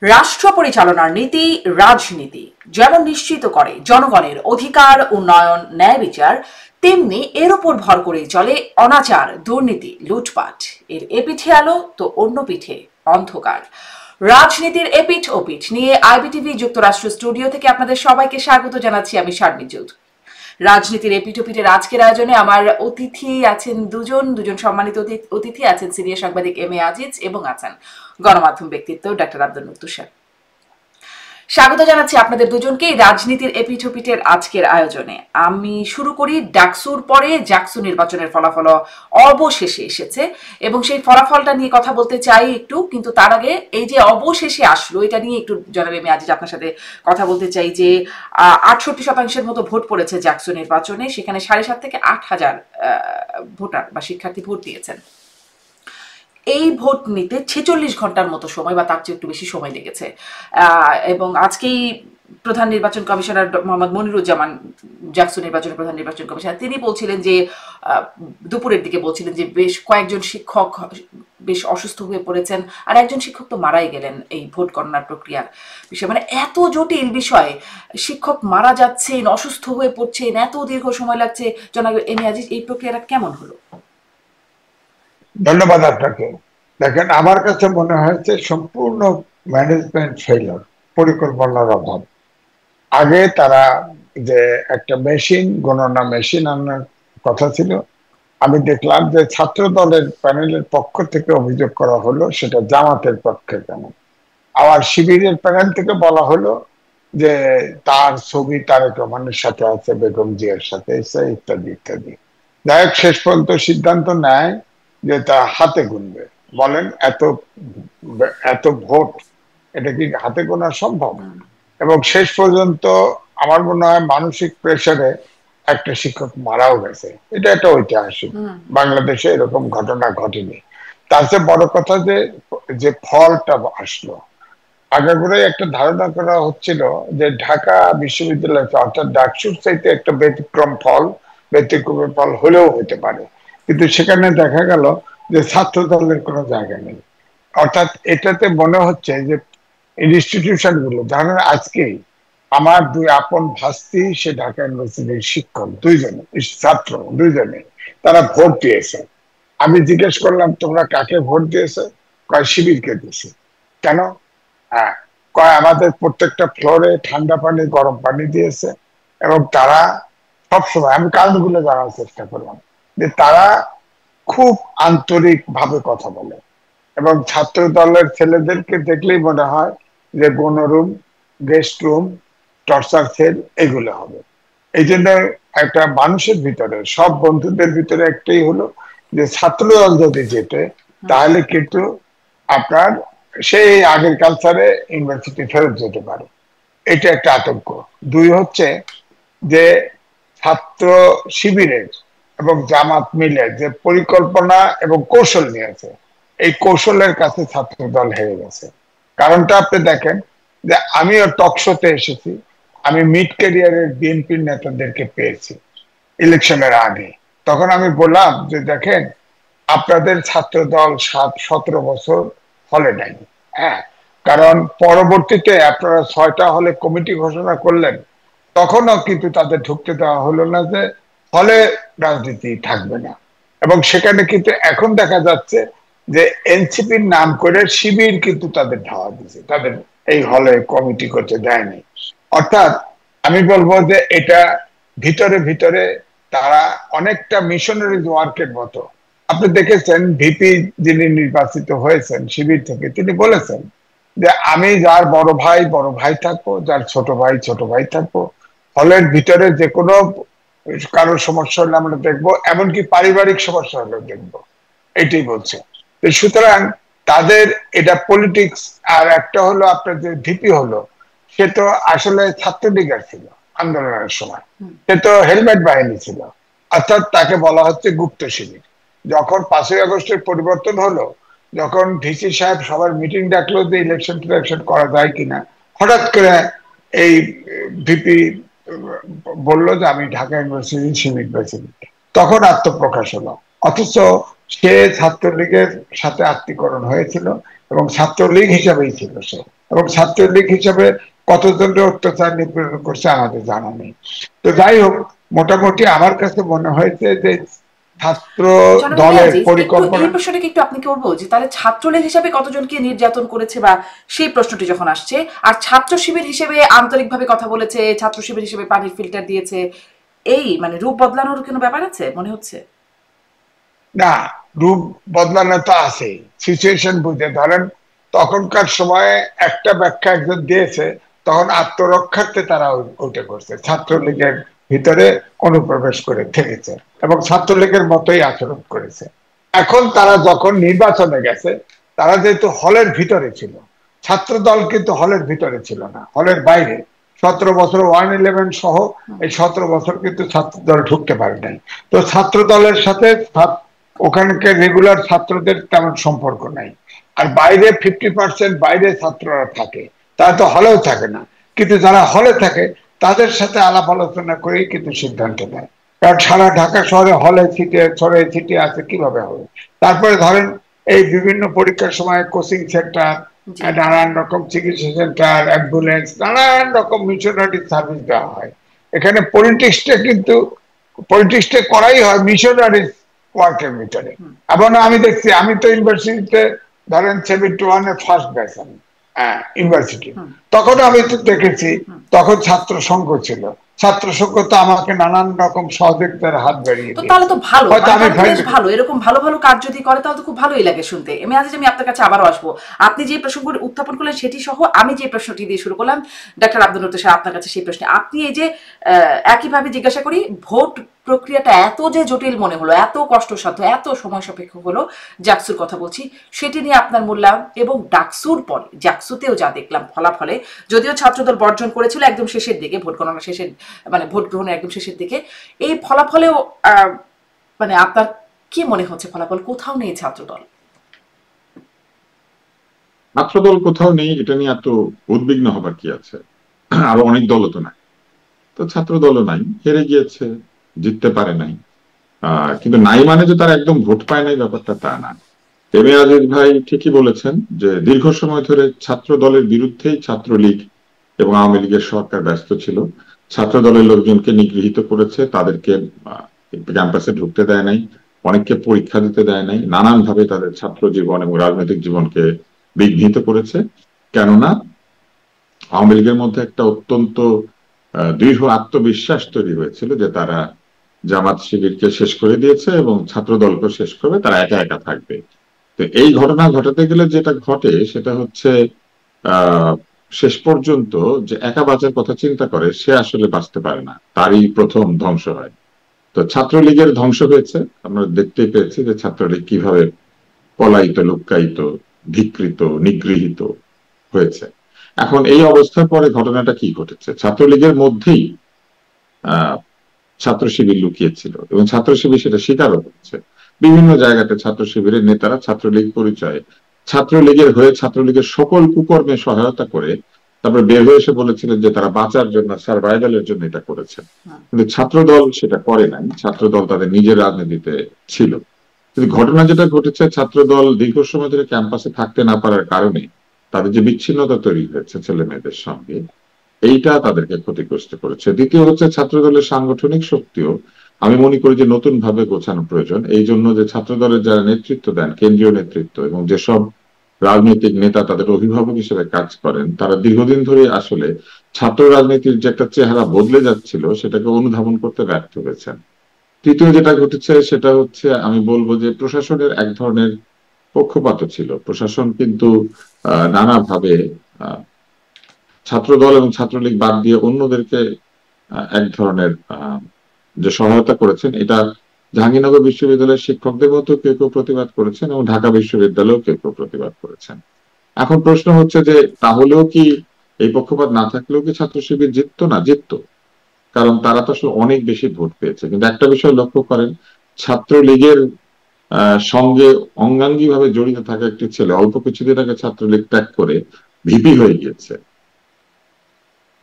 রাষ্ট্র পরিচালনার নীতি রাজনীতি যেমন নিশ্চিত করে জনগণের অধিকার উন্নয়ন ন্যায় বিচার, তেমনি এর উপর ভর করে চলে অনাচার দুর্নীতি লুটপাট। এর এপিঠে আলো তো অন্য পিঠে অন্ধকার। রাজনীতির এপিঠ ওপিঠ নিয়ে আইবিটিভি যুক্তরাষ্ট্র স্টুডিও থেকে আপনাদের সবাইকে স্বাগত জানাচ্ছি আমি শারমিন চৌধুরী। রাজনীতির এপিঠোপিঠের আজকের আয়োজনে আমার অতিথি আছেন দুজন সম্মানিত অতিথি আছেন সিনিয়র সাংবাদিক এম এ আজিজ এবং আছেন গণমাধ্যম ব্যক্তিত্ব ডক্টর আব্দুল মুক্তুসার। স্বাগত জানাচ্ছি আপনাদের দুজনকে রাজনীতির এপিঠোপিঠের আজকের আয়োজনে। আমি শুরু করি ডাকসুর পরে জাকসু নির্বাচনের ফলাফল অবশেষে এসেছে এবং সেই ফলাফলটা নিয়ে কথা বলতে চাই একটু, কিন্তু তার আগে এই যে অবশেষে আসলো এটা নিয়ে একটু জনাব আমি আজ আপনার সাথে কথা বলতে চাই যে 68% মতো ভোট পড়েছে জাকসু নির্বাচনে, সেখানে 7,500 থেকে 8,000 ভোটার বা শিক্ষার্থী ভোট দিয়েছেন। এই ভোট নিতে 46 ঘন্টার মতো সময় বা তার চেয়ে একটু বেশি সময় লেগেছে এবং আজকেই প্রধান নির্বাচন কমিশনার মোহাম্মদ মনিরুজ্জামান, জাকসু নির্বাচনের প্রধান নির্বাচন কমিশনার, তিনি বলছিলেন যে দুপুরের দিকে বলছিলেন যে বেশ কয়েকজন শিক্ষক বেশ অসুস্থ হয়ে পড়েছেন, আর একজন শিক্ষক তো মারাই গেলেন এই ভোট গণনার প্রক্রিয়ার বিষয়। মানে এত জটিল বিষয়, শিক্ষক মারা যাচ্ছেন, অসুস্থ হয়ে পড়ছেন, এত দীর্ঘ সময় লাগছে। জনাব এম এ আজিজ, এই প্রক্রিয়াটা কেমন হলো? ধন্যবাদ আপনাকে। দেখেন, আমার কাছে মনে হয়েছে সম্পূর্ণ ম্যানেজমেন্ট ফেইলিওর, পরিকল্পনার অভাব। আগে তারা যে একটা গণনা মেশিন আনার কথা ছিল, আমি দেখলাম যে ছাত্র দলের প্যানেলের পক্ষ থেকে অভিযোগ করা হলো সেটা জামাতের পক্ষে কেন, আবার শিবিরের প্যানেল থেকে বলা হলো যে তার ছবি তারেক রহমানের সাথে আছে, বেগম জিয়ার সাথে ইত্যাদি ইত্যাদি। যাই হোক, শেষ পর্যন্ত সিদ্ধান্ত নেয় যে তা হাতে গুনবে। বলেন, এত এত ভোট, এটা কি হাতে গোনা সম্ভব? এবং শেষ পর্যন্ত আমার মনে হয় মানসিক প্রেসারে একটা শিক্ষক মারাও গেছে। এটা একটা ঐতিহাসিক, বাংলাদেশে এরকম ঘটনা ঘটেনি। তার চেয়ে বড় কথা যে যে ফলটা আসলো, আগাগোড়াই একটা ধারণা করা হচ্ছিল যে ঢাকা বিশ্ববিদ্যালয় অর্থাৎ ডাকসুর চাইতে একটা ব্যতিক্রমী ফল হলেও হতে পারে, কিন্তু সেখানে দেখা গেল যে ছাত্র দলের কোনো জায়গা নেই। অর্থাৎ এটাতে মনে হচ্ছে যে ইনস্টিটিউশন গুলো, ধরেন আজকেই আমার দুই আপন ভাস্তি, সে ঢাকা ইউনিভার্সিটির শিক্ষক, ছাত্র দুইজনে, তারা ভোট দিয়েছে। আমি জিজ্ঞেস করলাম, তোমরা কাকে ভোট দিয়েছে? কয় শিবিরকে দিয়েছে। কেন? হ্যাঁ, কয় আমাদের প্রত্যেকটা ফ্লোরে ঠান্ডা পানি গরম পানি দিয়েছে, এবং তারা সবসময়, আমি কারণগুলো জানার চেষ্টা করলাম, যে তারা খুব আন্তরিক ভাবে কথা বলে, এবং ছাত্র দলের ছেলেদেরকে দেখলেই মনে হয় যে গণরুম, গেস্ট রুম, টর্চার সেল এগুলো হবে। এই জন্য একটা মানুষের ভিতরে, সব বন্ধুদের ভিতরে একটাই হলো যে ছাত্র দল যদি যেতে, তাহলে কিন্তু আপনার সেই আগের কালচারে ইউনিভার্সিটি ফেরত যেতে পারে। এটা একটা আতঙ্ক। দুই হচ্ছে যে ছাত্র শিবিরের এবং জামাত মিলে যে পরিকল্পনা এবং কৌশল নিয়েছে, এই কৌশলের কাছে ছাত্র দল হেরে গেছে। কারণটা আপনি দেখেন যে আমিও টকশোতে এসেছি, আমি মিড ক্যারিয়ারের বিএনপির নেতাদেরকে পেয়েছি ইলেকশনের আগে। তখন আমি বললাম যে দেখেন, আপনাদের ছাত্র দল 17 বছর হলে নাই। হ্যাঁ, কারণ পরবর্তীতে আপনারা 6টা হলে কমিটি ঘোষণা করলেন, তখনও কিন্তু তাদের ঢুকতে দেওয়া হলো না যে হলে রাজনীতি থাকবে না। এবং সেখানে কিন্তু এখন দেখা যাচ্ছে যে এনসিপির নাম করে শিবির কিন্তু তাদের ধাওয়া দিচ্ছে, তাদের এই হলে কমিটি করতে দেয়নি। অর্থাৎ আমি বলবো যে এটা ভিতরে ভিতরে তারা অনেকটা মিশনারি ওয়ার্কের মতো। আপনি দেখেছেন ভিপি যিনি নির্বাচিত হয়েছেন শিবির থেকে, তিনি বলেছেন যে আমি যার বড় ভাই থাকবো, যার ছোট ভাই থাকবো, হলের ভিতরে যে কোনো কারোর সমস্যা হলে আমরা দেখবো, এমনকি পারিবারিক সমস্যা হলেও দেখবো, এটাই বলছে। সুতরাং তাদের এটা পলিটিক্স। আর একটা হলো আপনার যে ভিপি হলো, সে তো আসলে ছাত্রলীগের ছিল আন্দোলনের সময়, সে তো হেলমেট বাহিনী ছিল, অর্থাৎ তাকে বলা হচ্ছে গুপ্ত শিবির। যখন 5ই আগস্টের পরিবর্তন হলো, যখন ভিসি সাহেব সবার মিটিং ডাকলো যে ইলেকশন টিলেকশন করা যায় কিনা, হঠাৎ করে এই ভিপি বললো যে আমি ঢাকা ইউনিভার্সিটির শিবির প্রেসিডেন্ট। তখন আত্মপ্রকাশ হলো, অথচ সে ছাত্রলীগের সাথে আত্মীকরণ হয়েছিল এবং ছাত্রলীগ হিসাবেই ছিল সে, এবং ছাত্রলীগ হিসাবে কতজনের অত্যাচার নিপীড়ন করছে আমাদের জানা নেই। তো যাই হোক, মোটামুটি আমার কাছে মনে হয়েছে যে ছাত্র জনাব দলের আজিজ, একটু পরিকল্পনা। এই প্রশ্নটাকে একটু আপনি করবো যে তাহলে ছাত্রলীগ হিসেবে কতজনকে নির্যাতন করেছে, বা সেই প্রশ্নটি যখন আসছে, আর ছাত্র শিবির হিসেবে আন্তরিকভাবে কথা বলেছে, ছাত্র শিবির হিসেবে পানির ফিল্টার দিয়েছে, এই মানে রূপ বদলানোর কোনো ব্যাপার আছে মনে হচ্ছে? না, রূপ বদলানো তো আছে, সিচুয়েশন বুঝে। ধরেন তখনকার সময়ে একটা ব্যাখ্যা একজন দিয়েছে, তখন আত্মরক্ষার্থে তারা ওইটা করছে, ছাত্রলীগের ভিতরে অনুপ্রবেশ করে থেকেছে এবং ছাত্রলীগের মতোই আচরণ করেছে। এখন তারা যখন নির্বাচনে গেছে, তারা যেহেতু হলের ভিতরে ছিল, ছাত্র দল কিন্তু হলের ভিতরে ছিল না, হলের বাইরে। 17 বছর 111 সহ এই 17 বছর কিন্তু ছাত্র দল ঢুকতে পারে নাই। তো ছাত্র দলের সাথে ওখানকার রেগুলার ছাত্রদের তেমন সম্পর্ক নাই। আর বাইরে 50% বাইরে ছাত্ররা থাকে, তারা তো হলেও থাকে না। কিন্তু যারা হলে থাকে তাদের সাথে আলাপ আলোচনা করেই কিন্তু সিদ্ধান্ত নেয়। কারণ সারা ঢাকা শহরে হলে ছিটে ছড়ে ছিটিয়ে আছে, কিভাবে হবে? তারপরে ধরেন এই বিভিন্ন পরীক্ষার সময় কোচিং সেন্টার, নানান রকম চিকিৎসা সেন্টার, অ্যাম্বুলেন্স, নানান রকম মিশনারি সার্ভিস দেওয়া হয়। এখানে পলিটিক্সটা করাই হয় মিশনারি ওয়ার্কের ভিতরে। এবং আমি দেখছি, আমি তো ইউনিভার্সিটিতে ধরেন 71-এ ফার্স্ট ব্যাচ, আমি ইউনিভার্সিটি, তখন আমি তো দেখেছি, তখন ছাত্র সংঘ ছিল। ছাত্র সংঘ তো আমাকে নানান রকম সহযোগিতার হাত বাড়িয়ে তো তাহলে দিয়েছে। তো ভালো, হয়তো মানে আমি তাহলে তো বেশ ভালো, এরকম ভালো ভালো কাজ যদি করে তাহলে তো খুব ভালোই লাগে শুনতে। আমি আজ আমি আপনার কাছে আবারও আসবো, আপনি যে প্রসঙ্গটি উত্থাপন করলেন সেটি সহ আমি যে প্রশ্নটি দিয়ে শুরু করলাম, ডাক্তার আব্দুল লতিফ সাহেব, আপনার কাছে সেই প্রশ্নে আপনি এই যে একইভাবে জিজ্ঞাসা করি, ভোট প্রক্রিয়াটা এত যে জটিল মনে হলো, এত কষ্টসাধ্য, এত সময় সাপেক্ষ হলো, জাকসুর কথা বলছি, সেটি নিয়ে আপনার মূল্যায়ন, এবং ডাকসুর পরে জাকসুতেও যা দেখলাম ফলাফলে, যদিও ছাত্রদল বর্জন করেছিল একদম শেষের দিকে, ভোট গণনা শেষের, মানে ভোট গ্রহণের একদম শেষের দিকে, এই ফলাফলেও মানে আপনার কি মনে হচ্ছে, ফলাফল কোথাও নেই ছাত্রদল? ছাত্রদল কোথাও নেই এটা নিয়ে এত উদ্বিগ্ন হবার কি আছে? আরো অনেক দলও তো নাই। তো ছাত্র দলও নাই, হেরে গিয়েছে, জিততে পারে নাই। কিন্তু নাই মানে যে তারা একদম ভোট পায় নাই, ব্যাপারটা তা না। এম এ আজিজ ভাই ঠিকই বলেছেন যে দীর্ঘ সময় ধরে ছাত্র দলের বিরুদ্ধেই ছাত্রলীগ এবং আওয়ামী লীগের সরকার ব্যস্ত ছিল। ছাত্র দলের লোকজনকে নিগৃহীত করেছে, তাদেরকে ক্যাম্পাসে ঢুকতে দেয় নাই, অনেককে পরীক্ষা দিতে দেয় নাই, নানান ভাবে তাদের ছাত্র জীবন এবং রাজনৈতিক জীবনকে বিঘ্নিত করেছে। কেননা আওয়ামী লীগের মধ্যে একটা অত্যন্ত দৃঢ় আত্মবিশ্বাস তৈরি হয়েছিল যে তারা জামাত শিবিরকে শেষ করে দিয়েছে এবং ছাত্র দলকে শেষ করবে, তারা একা একা থাকবে। তো এই ঘটনা ঘটাতে গেলে যেটা ঘটে সেটা হচ্ছে আহ শেষ পর্যন্ত যে একা বাঁচার কথা চিন্তা করে সে আসলে বাঁচতে পারে না, তারই প্রথম ধ্বংস হয়। তো ছাত্রলীগের ধ্বংস হয়েছে, আমরা দেখতেই পেয়েছি যে ছাত্রলীগ কিভাবে পলায়িত, লুক্কায়িত, ধিকৃত, নিগৃহীত হয়েছে। এখন এই অবস্থার পরে ঘটনাটা কি ঘটেছে? ছাত্রলীগের মধ্যেই আহ ছাত্র শিবির লুকিয়েছিল এবং ছাত্র শিবির সেটা স্বীকারও করছে। বিভিন্ন জায়গাতে ছাত্র শিবিরের নেতারা ছাত্রলীগ পরিচয়ে ছাত্রলীগের হয়ে ছাত্রলীগের সকল কুকর্মে সহায়তা করে তারপরে বের হয়ে এসে বলেছিলেন যে তারা বাঁচার জন্য, সার্ভাইভালের জন্য এটা করেছেন। কিন্তু ছাত্রদল সেটা করে নাই, ছাত্রদল তাদের নিজের রাজনীতিতে ছিল। কিন্তু ঘটনা যেটা ঘটেছে, ছাত্রদল দীর্ঘ সময় ধরে ক্যাম্পাসে থাকতে না পারার কারণে তাদের যে বিচ্ছিন্নতা তৈরি হয়েছে ছেলে মেয়েদের সঙ্গে, এইটা তাদেরকে ক্ষতিগ্রস্ত করেছে। দ্বিতীয় হচ্ছে ছাত্রদলের সাংগঠনিক শক্তিও আমি মনে করি যে নতুন ভাবে গোছানো প্রয়োজন। এই জন্য যে ছাত্রদলের যারা নেতৃত্ব দেন, কেন্দ্রীয় নেতৃত্ব এবং যেসব রাজনৈতিক নেতা তাদের অভিভাবক হিসেবে কাজ করেন, তারা দীর্ঘদিন ধরে আসলে ছাত্র রাজনীতির যে একটা চেহারা বদলে যাচ্ছিল সেটাকে অনুধাবন করতে ব্যর্থ হয়েছেন। তৃতীয় যেটা ঘটেছে সেটা হচ্ছে আমি বলবো যে প্রশাসনের এক ধরনের পক্ষপাত ছিল। প্রশাসন কিন্তু নানাভাবে আহ ছাত্রদল এবং ছাত্রলীগ বাদ দিয়ে অন্যদেরকে এক ধরনের যে সহায়তা করেছেন, এটা জাহাঙ্গীরনগর বিশ্ববিদ্যালয়ের শিক্ষকদের মধ্যে কেউ কেউ প্রতিবাদ করেছেন এবং ঢাকা বিশ্ববিদ্যালয়েও কেউ কেউ প্রতিবাদ করেছেন। এখন প্রশ্ন হচ্ছে যে তাহলেও কি এই পক্ষপাত না থাকলেও কি ছাত্র শিবির জিততো না? জিততো, কারণ তারা তো আসলে অনেক বেশি ভোট পেয়েছে। কিন্তু একটা বিষয় লক্ষ্য করেন, ছাত্রলীগের সঙ্গে অঙ্গাঙ্গী ভাবে জড়িত থাকা একটি ছেলে অল্প কিছুদিন আগে ছাত্রলীগ ত্যাগ করে ভিপি হয়ে গিয়েছে।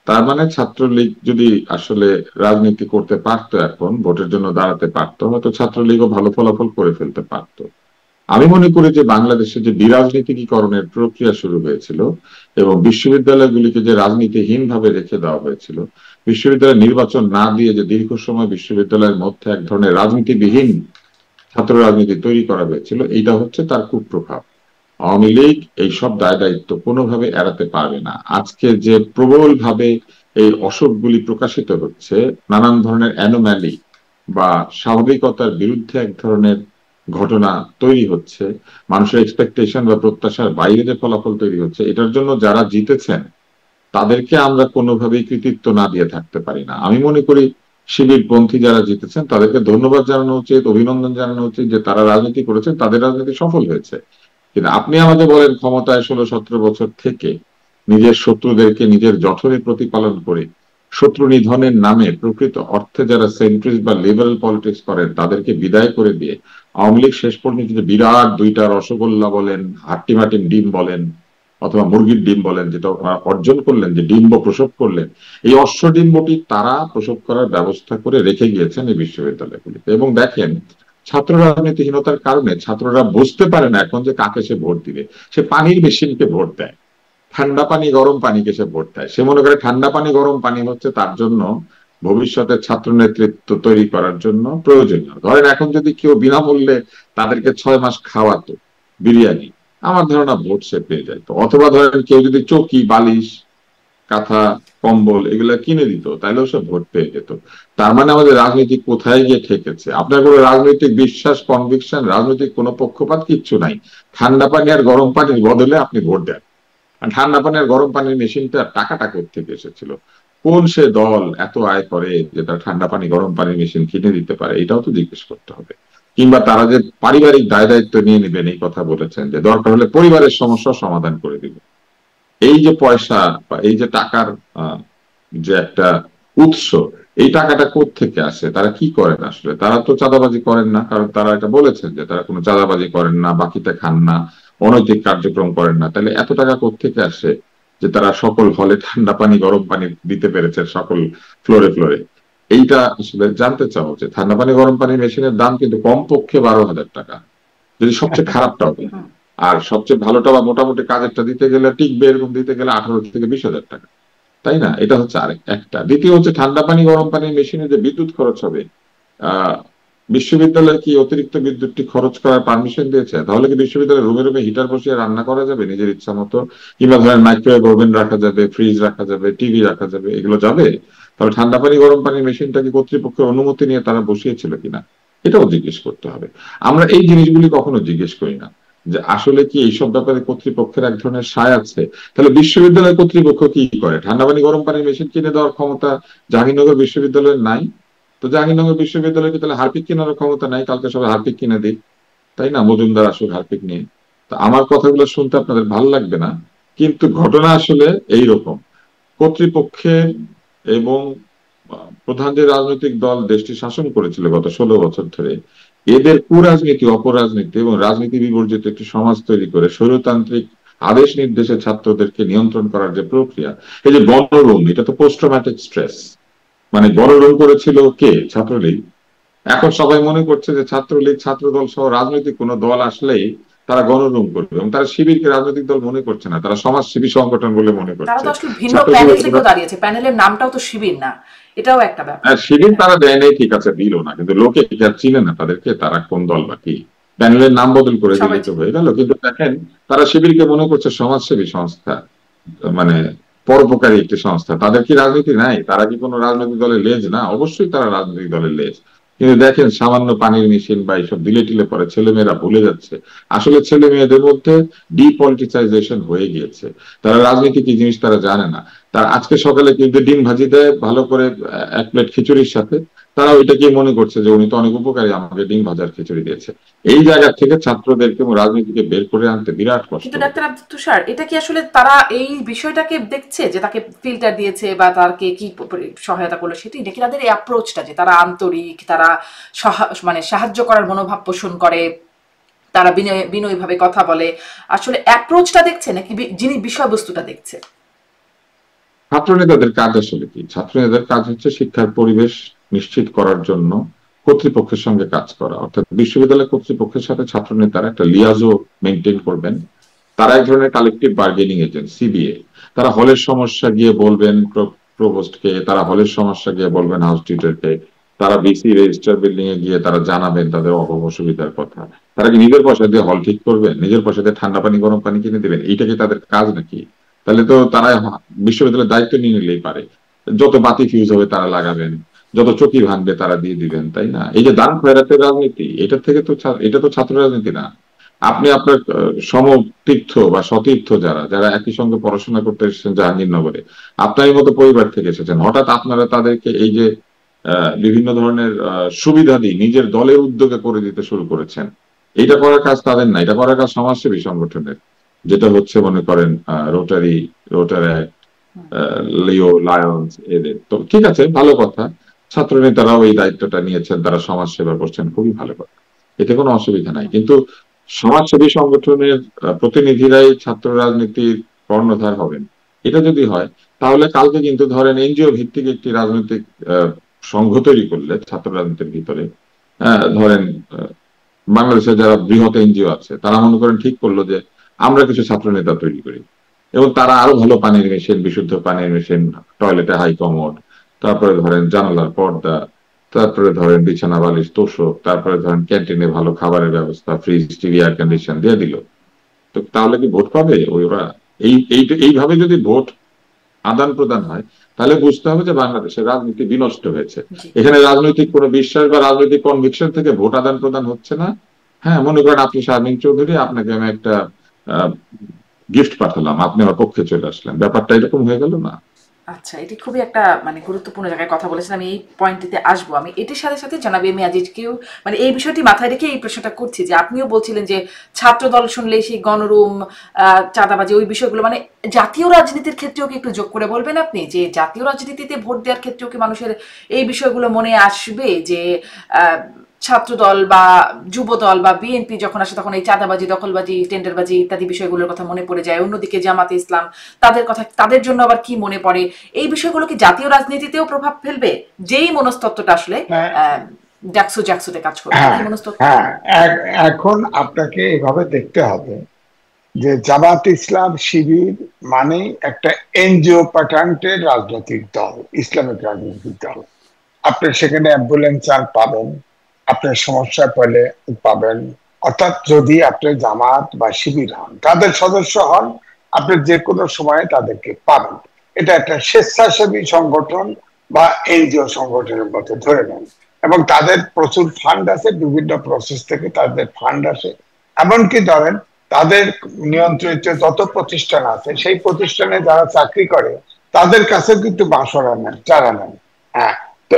তার মানে ছাত্রলীগ যদি আসলে রাজনীতি করতে পারতো, এখন ভোটের জন্য দাঁড়াতে পারতো, হয়তো ছাত্রলীগও ভালো ফলাফল করে ফেলতে পারতো। আমি মনে করি যে বাংলাদেশে যে বিরাজনীতিকরণের প্রক্রিয়া শুরু হয়েছিল এবং বিশ্ববিদ্যালয়গুলিকে যে রাজনীতিহীন ভাবে রেখে দেওয়া হয়েছিল, বিশ্ববিদ্যালয় নির্বাচন না দিয়ে যে দীর্ঘ সময় বিশ্ববিদ্যালয়ের মধ্যে এক ধরনের রাজনীতিবিহীন ছাত্র রাজনীতি তৈরি করা হয়েছিল, এইটা হচ্ছে তার কুপ্রভাব। আওয়ামী লীগ এইসব দায় দায়িত্ব কোনোভাবে এড়াতে পারবে না। আজকে যে প্রবল ভাবে এই অসুখগুলি প্রকাশিত হচ্ছে, নানান ধরনের অ্যানোম্যালি বা স্বাভাবিকতার বিরুদ্ধে এক ধরনের ঘটনা তৈরি হচ্ছে, মানুষের এক্সপেকটেশন বা প্রত্যাশার বাইরে যে ফলাফল তৈরি হচ্ছে, এটার জন্য যারা জিতেছেন তাদেরকে আমরা কোনোভাবেই কৃতিত্ব না দিয়ে থাকতে পারি না। আমি মনে করি শিবিরপন্থী যারা জিতেছেন তাদেরকে ধন্যবাদ জানানো উচিত, অভিনন্দন জানানো উচিত যে তারা রাজনীতি করেছেন, তাদের রাজনীতি সফল হয়েছে। কিন্তু আপনি আমাকে বলেন ক্ষমতায় 16-17 বছর থেকে নিজের শত্রুদেরকে নিজের জঠরে প্রতিপালন করে শত্রু নিধনের নামে প্রকৃত অর্থে যারা সেন্ট্রিস্ট বা লিবারেল পলিটিক্স করেন তাদেরকে বিদায় করে দিয়ে আওয়ামী লীগ শেষ পর্যন্ত যে বিরাট দুইটা রসগোল্লা বলেন, হাট্টিমাটিম ডিম বলেন অথবা মুরগির ডিম বলেন, যেটা অর্জন করলেন, যে ডিম্ব প্রসব করলেন, এই অশ্বডিম্বটি তারা প্রসব করার ব্যবস্থা করে রেখে গিয়েছেন এই বিশ্ববিদ্যালয়গুলিতে। এবং দেখেন, ছাত্র রাজনীতিহীনতার কারণে ছাত্ররা বুঝতে পারে না এখন যে কাকে সে ভোট দিবে। সে পানির মেশিনকে ভোট দেয়, ঠান্ডা পানি গরম পানিকে সে ভোট দেয়। সে মনে করে ঠান্ডা পানি গরম পানি হচ্ছে তার জন্য ভবিষ্যতে ছাত্র নেতৃত্ব তৈরি করার জন্য প্রয়োজনীয়। ধরেন এখন যদি কেউ বিনামূল্যে তাদেরকে 6 মাস খাওয়াতো বিরিয়ানি, আমার ধারণা ভোট সে পেয়ে যেত। অথবা ধরেন কেউ যদি চৌকি, বালিশ, কাঁথা, কম্বল এগুলা কিনে দিত, তাহলেও সে ভোট পেয়ে যেত। তার মানে আমাদের রাজনীতি কোথায় গিয়ে ঠেকেছে? আপনার কোনো রাজনৈতিক বিশ্বাস, কনভিকশন, রাজনৈতিক কোনো পক্ষপাত কিচ্ছু নাই। ঠান্ডা পানি আর গরম পানির বদলে আপনি ভোট দেন। ঠান্ডা পানি আর গরম পানির মেশিনটা টাকাটা কোত্থেকে এসেছিল? কোন সে দল এত আয় করে যে তার ঠান্ডা পানি গরম পানির মেশিন কিনে দিতে পারে? এটাও তো জিজ্ঞেস করতে হবে। কিংবা তারা যে পারিবারিক দায় দায়িত্ব নিয়ে নেবেন এই কথা বলেছেন, যে দরকার হলে পরিবারের সমস্যার সমাধান করে দিবে। এই যে পয়সা বা এই যে টাকার যে একটা উৎস, এই টাকাটা কোত্থেকে আসে? তারা কি করেন আসলে? তারা তো চাঁদাবাজি করেন না, কারণ তারা এটা বলেছেন যে তারা কোনো চাঁদাবাজি করেন না, বাকিতে খান না, অনৈতিক কার্যক্রম করেন না। তাহলে এত টাকা কোত্থেকে আসে যে তারা সকল হলে ঠান্ডা পানি গরম পানি দিতে পেরেছে, সকল ফ্লোরে ফ্লোরে? এইটা আসলে জানতে চাওয়া উচিত। ঠান্ডা পানি গরম পানির মেশিনের দাম কিন্তু কমপক্ষে 12,000 টাকা, যদি সবচেয়ে খারাপটাও দিই। আর সবচেয়ে ভালোটা বা মোটামুটি কাজেরটা দিতে গেলে, টিকবে এরকম দিতে গেলে 18 থেকে 20,000 টাকা, তাই না? এটা হচ্ছে আরেক একটা। দ্বিতীয় হচ্ছে ঠান্ডা পানি গরম পানির মেশিনে যে বিদ্যুৎ খরচ হবে, আহ বিশ্ববিদ্যালয় কি অতিরিক্ত বিদ্যুৎটি খরচ করার পারমিশন দিয়েছে? তাহলে কি বিশ্ববিদ্যালয়ের রুমে রুমে হিটার বসিয়ে রান্না করা যাবে নিজের ইচ্ছা মতো? কিংবা ধরেন মাইক্রোওয়েভ ওভেন রাখা যাবে, ফ্রিজ রাখা যাবে, টিভি রাখা যাবে, এগুলো যাবে? তাহলে ঠান্ডা পানি গরম পানির মেশিনটা কি কর্তৃপক্ষের অনুমতি নিয়ে তারা বসিয়েছিল কিনা, এটাও জিজ্ঞেস করতে হবে। আমরা এই জিনিসগুলি কখনো জিজ্ঞেস করি না, যে আসলে কি এইসব ব্যাপারে কর্তৃপক্ষের এক ধরনের সায় আছে? তাহলে বিশ্ববিদ্যালয় কর্তৃপক্ষ কি করে? ঠান্ডা পানি গরম পানির মেশিন কিনে দেওয়ার ক্ষমতা জাহাঙ্গীরনগর বিশ্ববিদ্যালয়ের নাই? তো জাহাঙ্গীরনগর বিশ্ববিদ্যালয় কি তাহলে হারপিক কেনার ক্ষমতা নাই? কালকে সবাই হারপিক কিনে দিক, তাই না? মজুমদার আসুক হারপিক নিয়ে। তো আমার কথাগুলো শুনতে আপনাদের ভালো লাগবে না, কিন্তু ঘটনা আসলে এইরকম। কর্তৃপক্ষের এবং প্রধান যে রাজনৈতিক দল দেশটি শাসন করেছিল গত 16 বছর ধরে, এদের কুরাজনীতি, অপরাজনীতি এবং রাজনীতি বিবর্জিত একটি সমাজ তৈরি করে স্বৈরতান্ত্রিক আদেশ নির্দেশে ছাত্রদেরকে নিয়ন্ত্রণ করার যে প্রক্রিয়া, এই যে গণরুম, এটা তো পোস্ট ট্রমাটিক স্ট্রেস। মানে গণরুম করেছিল কে? ছাত্রলীগ। এখন সবাই মনে করছে যে ছাত্রলীগ, ছাত্রদল সহ রাজনৈতিক কোন দল আসলেই তারা গণরুম করবে, এবং তারা শিবিরকে রাজনৈতিক দল মনে করছে না, তারা সমাজসেবী সংগঠন বলে মনে তারা করছে। তো আসলে ভিন্ন প্যানেল থেকেও দাঁড়িয়েছে, প্যানেলের নামটাও তো শিবির না, এটাও একটা ব্যাপার। শিবির তারা দেয় নাই, ঠিক আছে, দিল না, কিন্তু লোকে চিনে না তাদেরকে, তারা কোন দল বা কি। প্যানেলের নাম বদল করে দিলে তো হয়ে গেল। কিন্তু দেখেন, তারা শিবিরকে মনে করছে সমাজসেবী সংস্থা, মানে পরোপকারী একটি সংস্থা। তাদের কি রাজনীতি নাই? তারা কি কোনো রাজনৈতিক দলের লেজ না? অবশ্যই তারা রাজনৈতিক দলের লেজ। কিন্তু দেখেন, সামান্য পানির মেশিন বা এইসব দিলে টিলে পরে ছেলেমেয়েরা ভুলে যাচ্ছে আসলে ছেলে মেয়েদের মধ্যে ডিপলিটিসাইজেশন হয়ে গিয়েছে। তারা রাজনীতি কি জিনিস তারা জানে না। তার আজকে সকালে কিন্তু ডিম ভাজি দেয় ভালো করে 1 প্লেট খিচুড়ির সাথে, তারা ওইটাকে মনে করছে যে উনি তো অনেক উপকারী, আমাকে ডিম ভাজার খিচুড়ি দিয়েছে। এই জায়গা থেকে ছাত্রদেরকে এবং রাজনীতিকে বের করে আনতে বিরাট কষ্ট। কিন্তু ডাক্তার তুষার, এটা কি আসলে তারা এই বিষয়টাকে দেখছে যে তাকে ফিল্টার দিয়েছে বা তাকে কি সহায়তা করলো সেটাই, নাকি তাদের এই অ্যাপ্রোচটা যে তারা আন্তরিক, তারা মানে সাহায্য করার মনোভাব পোষণ করে, তারা বিনয়ী ভাবে কথা বলে, আসলে অ্যাপ্রোচটা দেখছে নাকি যিনি বিষয়বস্তুটা দেখছে? ছাত্র নেতাদের কাজ আসলে কি? ছাত্র নেতাদের কাজ হচ্ছে শিক্ষার পরিবেশ নিশ্চিত করার জন্য কর্তৃপক্ষের সঙ্গে কাজ করা, অর্থাৎ বিশ্ববিদ্যালয় কর্তৃপক্ষের সাথে ছাত্র নেতারা একটা লিয়াজো মেনটেন করবেন। তারা এক ধরনের কালেকটিভ বার্গেনিং এজেন্ট, সিবিএ। তারা হলের সমস্যা গিয়ে বলবেন প্রভোস্টকে, তারা হলের সমস্যা গিয়ে বলবেন হাউস টিচারকে, তারা বিসি রেজিস্টার বিল্ডিং এ গিয়ে তারা জানাবেন তাদের অসুবিধার কথা। তারা কি নিজের পয়সা দিয়ে হল ঠিক করবেন? নিজের পয়সা দিয়ে ঠান্ডা পানি গরম পানি কিনে দেবেন? এইটা কি তাদের কাজ নাকি? তাহলে তো তারা বিশ্ববিদ্যালয়ের দায়িত্ব নিয়ে নিলেই পারে। যত বাতি ফিউজ হবে তারা লাগাবেন, যত চকি ভাঙবে তারা দিয়ে দিবেন, তাই না? এই যে দান খয়রাতের রাজনীতি, এটা তো ছাত্র রাজনীতি না। আপনি আপনার সমতীর্থ বা সতীর্থ যারা যারা একই সঙ্গে পড়াশোনা করতে এসেছেন জাহাঙ্গীরনগরে, আপনারই মতো পরিবার থেকে এসেছেন, হঠাৎ আপনারা তাদেরকে এই যে বিভিন্ন ধরনের সুবিধাদি নিজের দলের উদ্যোগে করে দিতে শুরু করেছেন। এইটা করার কাজ তাদের না, এটা করার কাজ সমাজসেবী সংগঠনের, যেটা হচ্ছে মনে করেন রোটারি, লিও, লায়ন্স, এদের। তো ঠিক আছে, ভালো কথা, ছাত্র নেতারাও এই দায়িত্বটা নিয়েছেন, তারা সমাজ সেবা করছেন, খুবই ভালো কথা, এতে কোনো অসুবিধা নাই। কিন্তু সমাজসেবী সংগঠনের প্রতিনিধিরাই ছাত্র রাজনীতির কর্ণধার হবেন, এটা যদি হয়, তাহলে কালকে কিন্তু ধরেন এনজিও ভিত্তিক একটি রাজনৈতিক সংঘ তৈরি করলে ছাত্র রাজনীতির ভিতরে, ধরেন বাংলাদেশে যারা বৃহৎ এনজিও আছে তারা মনে করেন ঠিক করলো যে আমরা কিছু ছাত্র নেতা তৈরি করি, এবং তারা আরো ভালো পানির মেশিন, বিশুদ্ধ পানির মেশিন, টয়লেটে হাই কমোড, তারপরে ধরেন জানালার পর্দা, তারপরে ধরেন বিছানা বালিশ তোষক, তারপরে ধরেন ক্যান্টিনে ভালো খাবারের ব্যবস্থা, ফ্রিজ, টিভি, এয়ার কন্ডিশন দিয়ে দিল। তো তাহলে কি ভোট পাবে ওরা? এইভাবে যদি ভোট আদান প্রদান হয়, তাহলে বুঝতে হবে যে বাংলাদেশের রাজনীতি বিনষ্ট হয়েছে। এখানে রাজনৈতিক কোনো বিশ্বাস বা রাজনৈতিক কনভিকশন থেকে ভোট আদান প্রদান হচ্ছে না। হ্যাঁ, মনে করেন আপনি শারমিন চৌধুরী, আপনাকে আমি একটা গিফট পাঠালাম, আপনি আমার পক্ষে চলে আসলেন, ব্যাপারটা এরকম হয়ে গেল না? আচ্ছা, এটি খুবই একটা গুরুত্বপূর্ণ জায়গায় কথা বলেছেন। আমি এই পয়েন্টটিতে আসবো। আমি এটির সাথে সাথে জানাবি আমি আজিজকেও এই বিষয়টি মাথায় রেখে এই প্রশ্নটা করছি যে আপনিও বলছিলেন যে ছাত্র দল শুনলেই সেই গণরুম, চাঁদাবাজি, ওই বিষয়গুলো জাতীয় রাজনীতির ক্ষেত্রেও কি একটু যোগ করে বলবেন আপনি যে জাতীয় রাজনীতিতে ভোট দেওয়ার ক্ষেত্রেও কি মানুষের এই বিষয়গুলো মনে আসবে যে ছাত্র দল বা যুব দল বা বিএনপি যখন আসে তখন এই চাঁদাবাজি, দখলবাজি, টেন্ডারবাজি ইত্যাদি বিষয়গুলোর কথা মনে পড়ে যায়। অন্যদিকে জামাতে ইসলাম, তাদের কথা, তাদের জন্য আবার কি মনে পড়ে? এই বিষয়গুলো কি জাতীয় রাজনীতিতেও প্রভাব ফেলবে? যেই মনস্তত্ত্বটা আসলে জাকসুতে কাজ করবে, এই মনস্তত্ত্ব। এখন আপনাকে এভাবে দেখতে হবে যে জামাত ইসলাম শিবির মানে একটা এনজিও প্যাটার্নের রাজনৈতিক দল, ইসলামিক রাজনৈতিক দল। আপনি সেখানে অ্যাম্বুলেন্স চাল পাবেন, আপনার সমস্যা পেলে পাবেন। অর্থাৎ যদি আপনি জামাত বা শিবির হন, তাদের সদস্য হন, আপনি যে কোনো সময়ে তাদেরকে পাবেন। এটা একটা স্বেচ্ছাসেবী সংগঠন বা এনজিও সংগঠনের মতো ধরে নেন। এবং তাদের প্রচুর ফান্ড আছে, বিভিন্ন প্রসেস থেকে তাদের ফান্ড আসে। এমনকি ধরেন তাদের নিয়ন্ত্রিত যত প্রতিষ্ঠান আছে, সেই প্রতিষ্ঠানে যারা চাকরি করে তাদের কাছে কিন্তু বাসরা নেন, চারা নেন। হ্যাঁ, তো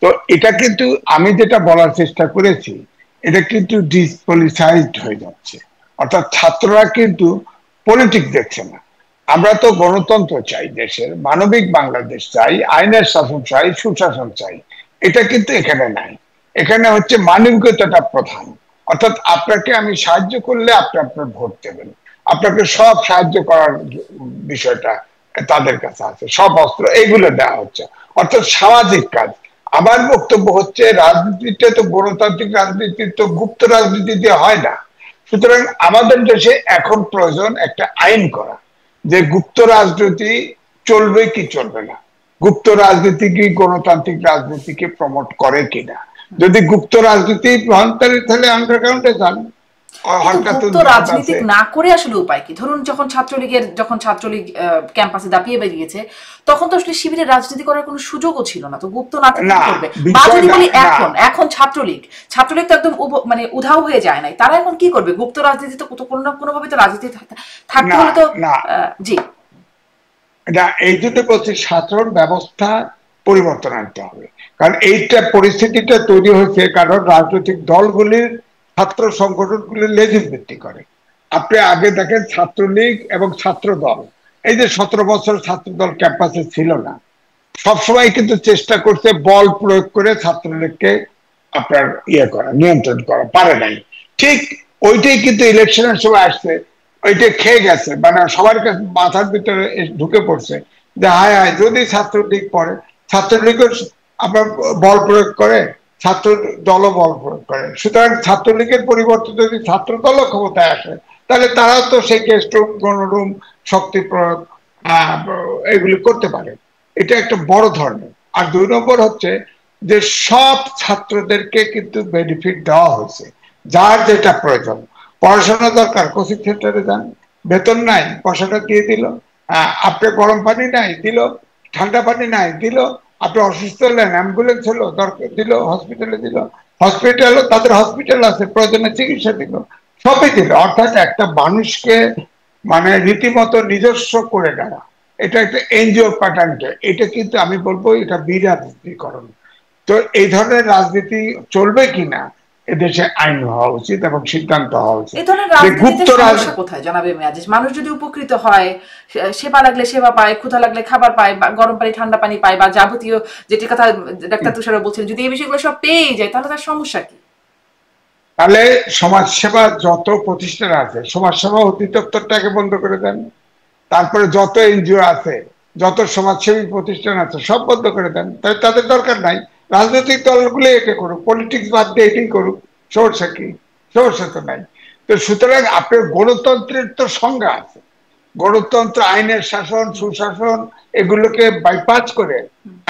তো এটা কিন্তু আমি যেটা বলার চেষ্টা করেছি, এটা কিন্তু ডিসপলিসাইজড হয়ে যাচ্ছে। অর্থাৎ ছাত্ররা কিন্তু পলিটিক্স দেখছে না। আমরা তো গণতন্ত্র চাই, দেশের মানবিক বাংলাদেশ চাই, আইনের শাসন চাই, সুশাসন চাই। এটা কিন্তু এখানে নাই। এখানে হচ্ছে মানবিকতাটা প্রধান। অর্থাৎ আপনাকে আমি সাহায্য করলে আপনি আপনার ভোট দেবেন, আপনাকে সব সাহায্য করার বিষয়টা তাদের কাছে আছে, সব অস্ত্র এইগুলো দেওয়া হচ্ছে। অর্থাৎ সামাজিক কাজ। আমার বক্তব্য হচ্ছে রাজনীতিটা তো গণতান্ত্রিক রাজনীতি তো গুপ্ত রাজনীতি দিয়ে হয় না। সুতরাং আমাদের দেশে এখন প্রয়োজন একটা আইন করা, যে গুপ্ত রাজনীতি চলবে কি চলবে না, গুপ্ত রাজনীতি কি গণতান্ত্রিক রাজনীতিকে প্রমোট করে কিনা। যদি গুপ্ত রাজনীতি তাহলে আন্ডারগ্রাউন্ডে যান। গুপ্ত রাজনীতি না করে আসলে উপায় কি? ধরুন যখন ছাত্রলীগ ক্যাম্পাসে দাপিয়ে বেরিয়েছে, তখন তো আসলে শিবিরের রাজনীতি করার কোনো সুযোগও ছিল না। তো গুপ্ত না থাকলে কি করবে? বা যদি বলি এখন ছাত্রলীগ তো একদম উধাও হয়ে যায় নাই, তারা এখন কি করবে? গুপ্ত রাজনীতি তো কোনো না কোনো ভাবে তো রাজনীতি থাকতে হলে তো জি না, এই জন্য বলছি সাধারণ ব্যবস্থা পরিবর্তন আনতে হবে। কারণ এইটা পরিস্থিতিটা তৈরি হয়েছে কারণ রাজনৈতিক দলগুলির ছাত্র সংগঠনগুলি লেজিসলেটি করে। আপনি আগে দেখেন ছাত্রলীগ এবং ছাত্র দল, এই যে 17 বছর ছাত্র দল ক্যাম্পাসে ছিল না, সবসময় কিন্তু চেষ্টা করছে বল প্রয়োগ করে ছাত্রলীগকে আপনার নিয়ন্ত্রণ করা, পারে নাই। ঠিক ওইটাই কিন্তু ইলেকশনের সময় আসছে, ওইটা খেয়ে গেছে, সবার কাছে মাথার ভিতরে ঢুকে পড়ছে যে হায় হায় যদি ছাত্রলীগ পড়ে, ছাত্রলীগের আপনার বল প্রয়োগ করে ছাত্র দলও বল প্রয়োগ করে। সুতরাং ছাত্রলীগের পরিবর্তে যদি ছাত্র দলও ক্ষমতায় আসে, তাহলে তারাও তো সেই গেস্টরুম, গণরুম, শক্তি প্রয়োগ এগুলি করতে পারে। এটা একটা বড় ধরনের। আর 2 নম্বর হচ্ছে যে সব ছাত্রদেরকে কিন্তু বেনিফিট দেওয়া হয়েছে, যার যেটা প্রয়োজন। পড়াশোনা দরকার, কোচিং সেন্টারে যান, বেতন নাই, পয়সাটা দিয়ে দিল। আপনার গরম পানি নাই, দিল। ঠান্ডা পানি নাই, দিল। আপনি অসুস্থ হলেন, অ্যাম্বুলেন্স হলো, দরকার দিল, হসপিটালে দিল। হসপিটাল, তাদের হসপিটাল আছে, প্রয়োজনে চিকিৎসা দিল, সবই দিল। অর্থাৎ একটা মানুষকে মানে রীতিমতো নিজস্ব করে দেওয়া, এটা একটা এনজিও প্যাটার্নকে, এটা কিন্তু আমি বলবো এটা বিরাজনীতিকরণ। তো এই ধরনের রাজনীতি চলবে কিনা, এদেশে আইন হওয়া উচিত এবং সিদ্ধান্ত হওয়া উচিত। এই ধরনের যে রাজনীতিতে গুপ্ত সমস্যা কোথায় জনাবে মেয়াজিজ? মানুষ যদি উপকৃত হয়, সেবা লাগলে সেবা পায়, ক্ষুধা লাগলে খাবার পায়, গরম পানি ঠান্ডা পানি পায়, বা যাবতীয় যেটির কথা ডাক্তার তুষার বলছেন, যদি এই বিষয়গুলো সব পেয়েই যায়, তাহলে তার সমস্যা কি? তাহলে সমাজসেবা যত প্রতিষ্ঠান আছে, সমাজসেবা অধিদপ্তরটাকে বন্ধ করে দেন। তারপরে যত এনজিও আছে, যত সমাজসেবী প্রতিষ্ঠান আছে, সব বন্ধ করে দেন। তাই তাদের দরকার নাই। রাজনৈতিক দলগুলো একে করুক, পলিটিক্স বাদ দিয়ে এটাই করুক, সমস্যা কি? সমস্যা তো নাই। তো সুতরাং আপনার গণতন্ত্রের তো সংজ্ঞা আছে। গণতন্ত্র, আইনের শাসন, সুশাসন, এগুলোকে বাইপাস করে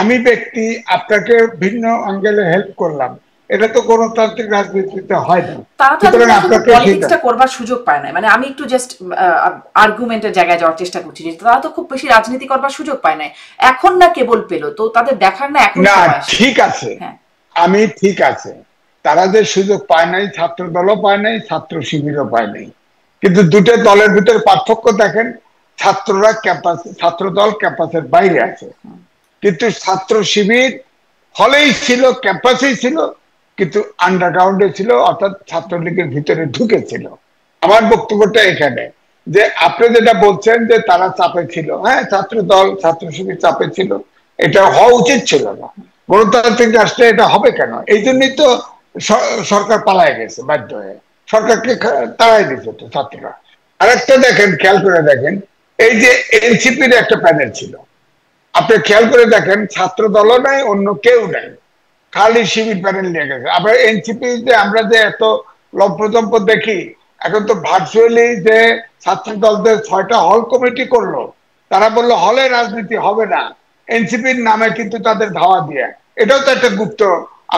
আমি ব্যক্তি আপনাকে ভিন্ন অ্যাঙ্গেলে হেল্প করলাম, এটা তো গণতান্ত্রিক রাজনীতিতে হয় না। তারা তো সুতরাং এতদিন কিন্তু আপনাকে পলিটিক্সটা করবার সুযোগ পায় না। মানে আমি একটু জাস্ট আর্গুমেন্টের জায়গায় যাওয়ার চেষ্টা করছি, যে তারা তো খুব বেশি রাজনীতি করবার সুযোগ পায় না, এখন না কেবল পেলো, তো তাদের দেখার না এখন না, সময় আসে। ঠিক আছে, হ্যাঁ, আমি ঠিক আছে, তারা যে সুযোগ পায় নাই, ছাত্র দলও পায় নাই, ছাত্র শিবিরও পায় নাই। কিন্তু দুটো দলের ভিতরে পার্থক্য দেখেন। ছাত্ররা ক্যাম্পাস, ছাত্র দল ক্যাম্পাসের বাইরে আছে, কিন্তু ছাত্র শিবির হলেই ছিল, ক্যাম্পাসেই ছিল, কিন্তু আন্ডারগ্রাউন্ডে ছিল, অর্থাৎ ছাত্রলীগের ভিতরে ঢুকেছিল। আমার বক্তব্যটা এখানে, যে আপনি যেটা বলছেন যে তারা চাপে ছিল, হ্যাঁ, ছাত্র দল, ছাত্র শিবির চাপে ছিল, এটা হওয়া উচিত ছিল না। গণতান্ত্রিক রাষ্ট্রে এটা হবে কেন? এই জন্যই তো সরকার পালায় গেছে বাধ্য হয়ে, সরকারকে তাড়াই দিচ্ছে তো ছাত্ররা। আরেকটা দেখেন, খেয়াল করে দেখেন, এই যে এনসিপির একটা প্যানেল ছিল, আপনি খেয়াল করে দেখেন, ছাত্র দলও নাই, অন্য কেউ নাই, খালি শিবির প্যানেল নিয়ে গেছে। আবার এনসিপি যে আমরা যে এত লম্পজম্প দেখি, এখন তো ভার্চুয়ালি যে ছাত্র দলদের 6টা হল কমিটি করলো, তারা বললো হলে রাজনীতি হবে না, এনসিপির নামে কিন্তু তাদের ধাওয়া দিয়ে। এটাও তো একটা গুপ্ত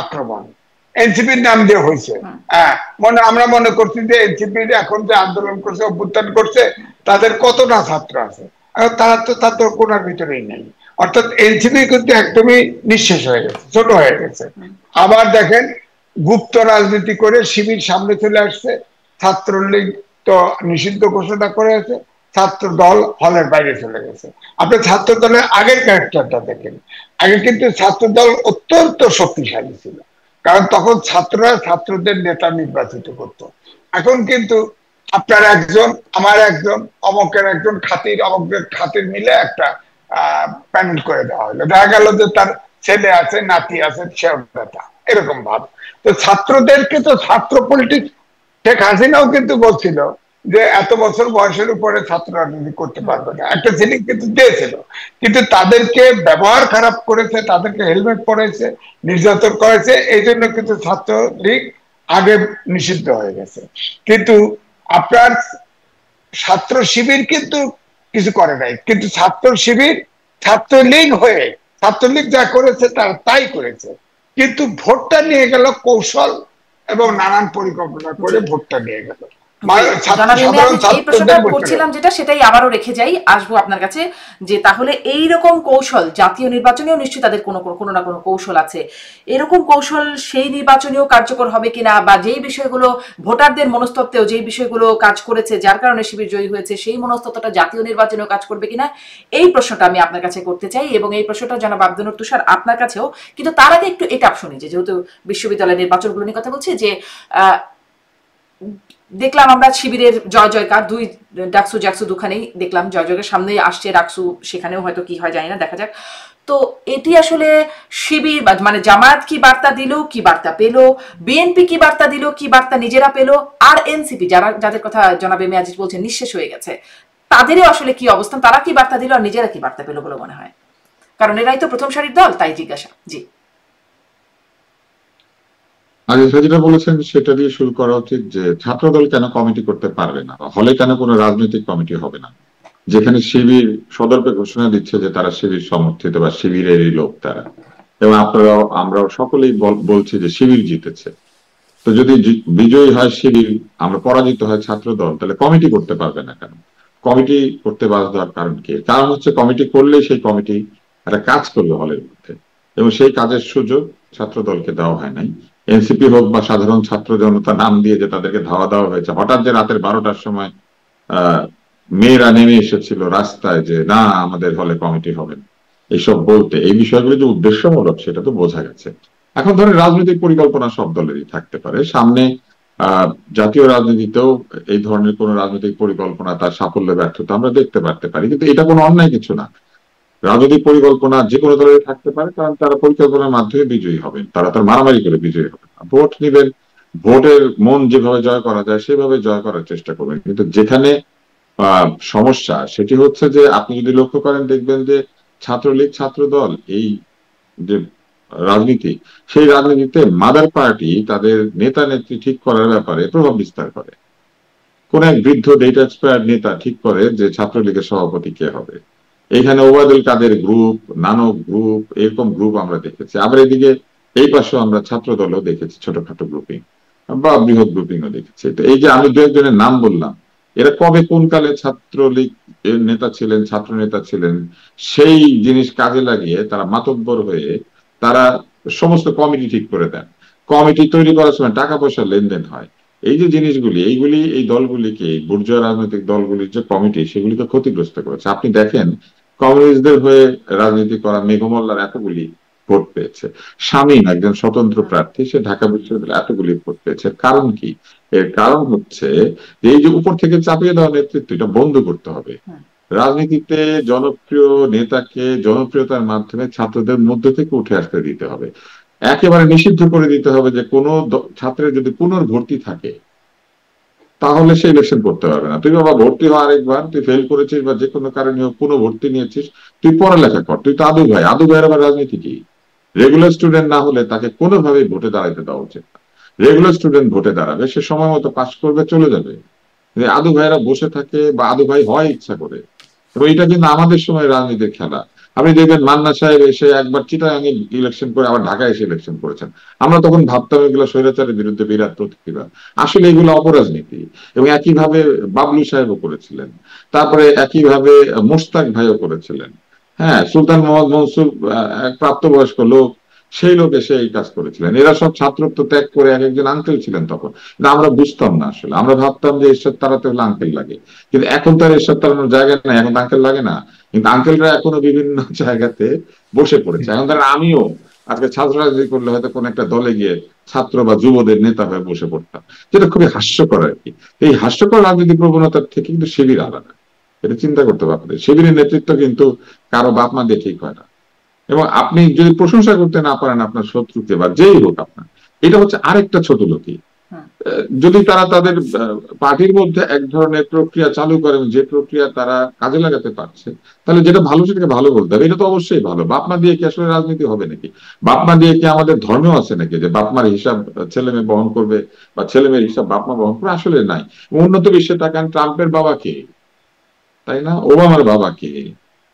আক্রমণ, এনসিপির নাম দিয়ে হয়েছে। হ্যাঁ, আমরা মনে করছি যে এনসিপির এখন যে আন্দোলন করছে, অভ্যুত্থান করছে, তাদের কতটা ছাত্র আছে, তারা তো তাদের কোনার ভিতরেই নেই। অর্থাৎ এনসিপি কিন্তু একদমই নিঃশেষ হয়ে গেছে, ছোট হয়ে গেছে। আবার দেখেন, গুপ্ত রাজনীতি করে শিবির সামনে চলে আসছে, ছাত্রলীগ তো নিষিদ্ধ ঘোষণা করে আছে, ছাত্র দল হলের বাইরে চলে গেছে। আপনি ছাত্র দলের আগের ক্যারেক্টারটা দেখেন, আগে কিন্তু ছাত্র দল অত্যন্ত শক্তিশালী ছিল, কারণ তখন ছাত্ররা ছাত্রদের নেতা নির্বাচিত করত। এখন কিন্তু আপনার একজন, আমার একজন, অমকের একজন খাতির, অমকের খাতির মিলে একটা প্যানেল করে দেওয়া হলো। দেখা গেল যে তার ছেলে আছে, নাতি আছে, সেও নেতা, এরকম ভাব। তো ছাত্রদেরকে তো ছাত্র পলিটিক্স, শেখ হাসিনাও কিন্তু বলছিল যে এত বছর বয়সের উপরে ছাত্র রাজনীতি করতে পারবে না, একটা সিলিং কিন্তু দিয়েছিল। কিন্তু তাদেরকে ব্যবহার খারাপ করেছে, তাদেরকে হেলমেট পরেছে, নির্যাতন করেছে, এই জন্য কিন্তু ছাত্রলীগ আগে নিষিদ্ধ হয়ে গেছে। কিন্তু আপনার ছাত্র শিবির কিন্তু কিছু করে নাই, কিন্তু ছাত্র শিবির ছাত্রলীগ হয়ে, ছাত্রলীগ যা করেছে তারা তাই করেছে, কিন্তু ভোটটা নিয়ে গেল কৌশল এবং নানান পরিকল্পনা করে ভোটটা নিয়ে গেল। সাধারণ এই প্রশ্নটা ছাত্রদের ভোটটা। করছিলাম যেটা, সেটাই আবারও রেখে যাই, আসবো আপনার কাছে, যে তাহলে এই রকম কৌশল জাতীয় নির্বাচনেও নিশ্চয়ই তাদের কোনো না কোনো কৌশল আছে, এরকম কৌশল সেই নির্বাচনেও কার্যকর হবে কিনা, বা যেই বিষয়গুলো ভোটারদের মনস্তত্ত্বেও যেই বিষয়গুলো কাজ করেছে যার কারণে শিবির জয়ী হয়েছে, সেই মনস্তত্ত্বটা জাতীয় নির্বাচনেও কাজ করবে কিনা, এই প্রশ্নটা আমি আপনার কাছে করতে চাই, এবং এই প্রশ্নটা জনাব আব্দুল তুষার আপনার কাছেও। কিন্তু তার আগে একটু এটা শুনি, যে যেহেতু বিশ্ববিদ্যালয়ের নির্বাচনগুলো নিয়ে কথা বলছি, যে দেখলাম আমরা শিবিরের জয় জয়কার, দুই ডাকসু জ্যাকসু দুখানেই দেখলাম জয় জয়কার, সামনে আসছে ডাকসু, সেখানেও হয়তো কি হয় জানি না, দেখা যাক। তো এটি আসলে শিবির মানে জামায়াত কি বার্তা দিল, কি বার্তা পেল, বিএনপি কি বার্তা দিল, কি বার্তা নিজেরা পেল, আর এনসিপি যাদের কথা জনাবে মেয়াজিজ বলছেন নিঃশেষ হয়ে গেছে, তাদেরও আসলে কি অবস্থান, তারা কি বার্তা দিল আর নিজেরা কি বার্তা পেল বলে মনে হয়? কারণ এরাই তো প্রথম সারির দল, তাই জিজ্ঞাসা। জি, আগে যেটা বলেছেন সেটা দিয়ে শুরু করা উচিত, যে ছাত্রদল কেন কমিটি করতে পারবে না, বা হলে কেন কোনো রাজনৈতিক কমিটি হবে না, যেখানে শিবির সদর্পে ঘোষণা দিচ্ছে যে তারা শিবির সমর্থিত বা শিবিরেরই লোক তারা, এবং আপনারাও আমরাও সকলেই বলছি যে শিবির জিতেছে। তো যদি বিজয়ী হয় শিবির, আমরা পরাজিত হয় ছাত্রদল, তাহলে কমিটি করতে পারবে না কেন? কমিটি করতে বাধ্য হওয়ার কারণ কি? কারণ হচ্ছে কমিটি করলেই সেই কমিটি একটা কাজ করবে হলের মধ্যে, এবং সেই কাজের সুযোগ ছাত্রদলকে দেওয়া হয় নাই। এনসিপি হোক বা সাধারণ ছাত্র জনতা নাম দিয়ে যে তাদেরকে ধাওয়া দেওয়া হয়েছে, হঠাৎ যে রাতের 12টার সময় আহ মেয়েরা নেমে এসেছিল রাস্তায় যে না আমাদের হলে কমিটি হবে না, এইসব বলতে, এই বিষয়গুলো যে উদ্দেশ্যমূলক সেটা তো বোঝা গেছে। এখন ধরেন রাজনৈতিক পরিকল্পনা সব দলেরই থাকতে পারে, সামনে জাতীয় রাজনীতিতেও এই ধরনের কোন রাজনৈতিক পরিকল্পনা তার সাফল্য ব্যর্থতা আমরা দেখতে পারতে পারি, কিন্তু এটা কোনো অন্যায় কিছু না। রাজনৈতিক পরিকল্পনা যে কোনো দলের থাকতে পারে, কারণ তারা পরিকল্পনার মাধ্যমে বিজয়ী হবেন, তারা তার মারামারি করে বিজয়ী হবেন না। ভোট নিবেন, ভোটের মন যেভাবে জয় করা যায় সেভাবে জয় করার চেষ্টা করবেন। কিন্তু যেখানে সমস্যা সেটি হচ্ছে যে আপনি যদি লক্ষ্য করেন দেখবেন যে ছাত্রলীগ ছাত্র দল এই যে রাজনীতি, সেই রাজনীতিতে মাদার পার্টি তাদের নেতা নেত্রী ঠিক করার ব্যাপারে প্রভাব বিস্তার করে। কোন এক বৃদ্ধ ডেটা এক্সপায়ার্ড নেতা ঠিক করে যে ছাত্রলীগের সভাপতি কে হবে। এখানে ওবায়দুল কাদের গ্রুপ, নানক গ্রুপ, এরকম গ্রুপ আমরা দেখেছি। আবার এদিকে এই পাশেও আমরা ছাত্র দলও দেখেছি, ছোটখাটো গ্রুপিং বা বৃহৎ গ্রুপিংও দেখেছি। তো এই যে আমি দু একজনের নাম বললাম, এরা কবে কোন কালে ছাত্রলীগ এর নেতা ছিলেন, ছাত্র নেতা ছিলেন, সেই জিনিস কাজে লাগিয়ে তারা মাতব্বর হয়ে তারা সমস্ত কমিটি ঠিক করে দেন। কমিটি তৈরি করার সময় টাকা পয়সা লেনদেন হয়। এই যে জিনিসগুলি, এইগুলি এই দলগুলিকে, এই বুর্জোয়া রাজনৈতিক দলগুলির যে কমিটি, সেগুলিকে ক্ষতিগ্রস্ত করেছে। আপনি দেখেন কমিউনিস্টদের হয়ে রাজনীতি করা মেঘমল্লার এতগুলি ভোট পেয়েছে, শামীম একজন স্বতন্ত্র প্রার্থী, সে ঢাকা বিশ্ববিদ্যালয়ে এতগুলি ভোট পেয়েছে। কারণ কি? এর কারণ হচ্ছে যে এই যে উপর থেকে চাপিয়ে দেওয়া নেতৃত্ব, এটা বন্ধ করতে হবে। রাজনীতিতে জনপ্রিয় নেতাকে জনপ্রিয়তার মাধ্যমে ছাত্রদের মধ্য থেকে উঠে আসতে দিতে হবে। একেবারে নিষিদ্ধ করে দিতে হবে যে কোনো ছাত্রের যদি পুনর্ভর্তি থাকে তাহলে সে ইলেকশন করতে পারবে না। তুই বাবা ভর্তি হওয়া আরেকবার, তুই ফেল করেছিস বা যে কোনো কারণে পুনর্ভর্তি নিয়েছিস, তুই পড়ালেখা কর, তুই তো আদু ভাই। আদু ভাইয়ের আবার রাজনীতি কি? রেগুলার স্টুডেন্ট না হলে তাকে কোনোভাবেই ভোটে দাঁড়াইতে দেওয়া উচিত না। রেগুলার স্টুডেন্ট ভোটে দাঁড়াবে, সে সময় মতো পাস করবে, চলে যাবে। আদু ভাইয়েরা বসে থাকে বা আদু ভাই হয় ইচ্ছা করে, এবং এটা কিন্তু আমাদের সময় রাজনীতির খেলা। আপনি দেখবেন মান্না সাহেব এসে একবার চিটাগাঙে ইলেকশন করে আবার ঢাকায় এসে ইলেকশন করেছেন। আমরা তখন ভাবতাম এগুলো স্বৈরাচারের বিরুদ্ধে বিরাট প্রতিবাদ, আসলে এগুলো অপরাজনীতি। এবং একইভাবে বাবলু সাহেবও করেছিলেন, তারপরে একইভাবে মোশতাক ভাইও করেছিলেন। হ্যাঁ, সুলতান মোহাম্মদ মনসুর এক প্রাপ্তবয়স্ক লোক, সেই লোক এসে এই কাজ করেছিলেন। এরা সব ছাত্রত্ব ত্যাগ করে এক একজন আঙ্কেল ছিলেন তখন, কিন্তু আমরা বুঝতাম না। আসলে আমরা ভাবতাম যে এরশাদ তাড়াতে হলে আঙ্কেল লাগে, কিন্তু এখন তার এরশাদ তাড়ানোর জায়গা নাই, এখন আঙ্কেল লাগে না। কিন্তু আঙ্কেলরা এখনো বিভিন্ন জায়গাতে বসে পড়েছে। এখন তারা, আমিও আজকে ছাত্র রাজনীতি করলে হয়তো কোন একটা দলে গিয়ে ছাত্র বা যুবদের নেতা হয়ে বসে পড়তাম, যেটা খুবই হাস্যকর আর কি। এই হাস্যকর রাজনীতি প্রবণতার থেকে কিন্তু শিবির আলাদা, এটা চিন্তা করতে পারবে। শিবিরের নেতৃত্ব কিন্তু কারো বাপ মা দিয়ে ঠিক হয় না। এবং আপনি যদি প্রশংসা করতে না পারেন আপনার শত্রুকে বা যেই হোক আপনার, এটা হচ্ছে আরেকটা ছোট লোকই। যদি তারা তাদের পার্টির মধ্যে এক ধরনের প্রক্রিয়া চালু করেন, যে প্রক্রিয়া তারা কাজে লাগাতে পারছে, তাহলে যেটা ভালো সেটাকে ভালো বলতে হবে। এটা তো অবশ্যই ভালো। বাপমা দিয়ে কি আসলে রাজনীতি হবে নাকি? বাপমা দিয়ে কি আমাদের ধর্মেও আছে নাকি যে বাপমার হিসাব ছেলে মেয়ে বহন করবে বা ছেলে মেয়ের হিসাব বাপমা বহন করবে? আসলে নাই। উন্নত বিশ্বে তাকান, ট্রাম্পের বাবা কে, তাই না? ওবামার বাবা কে,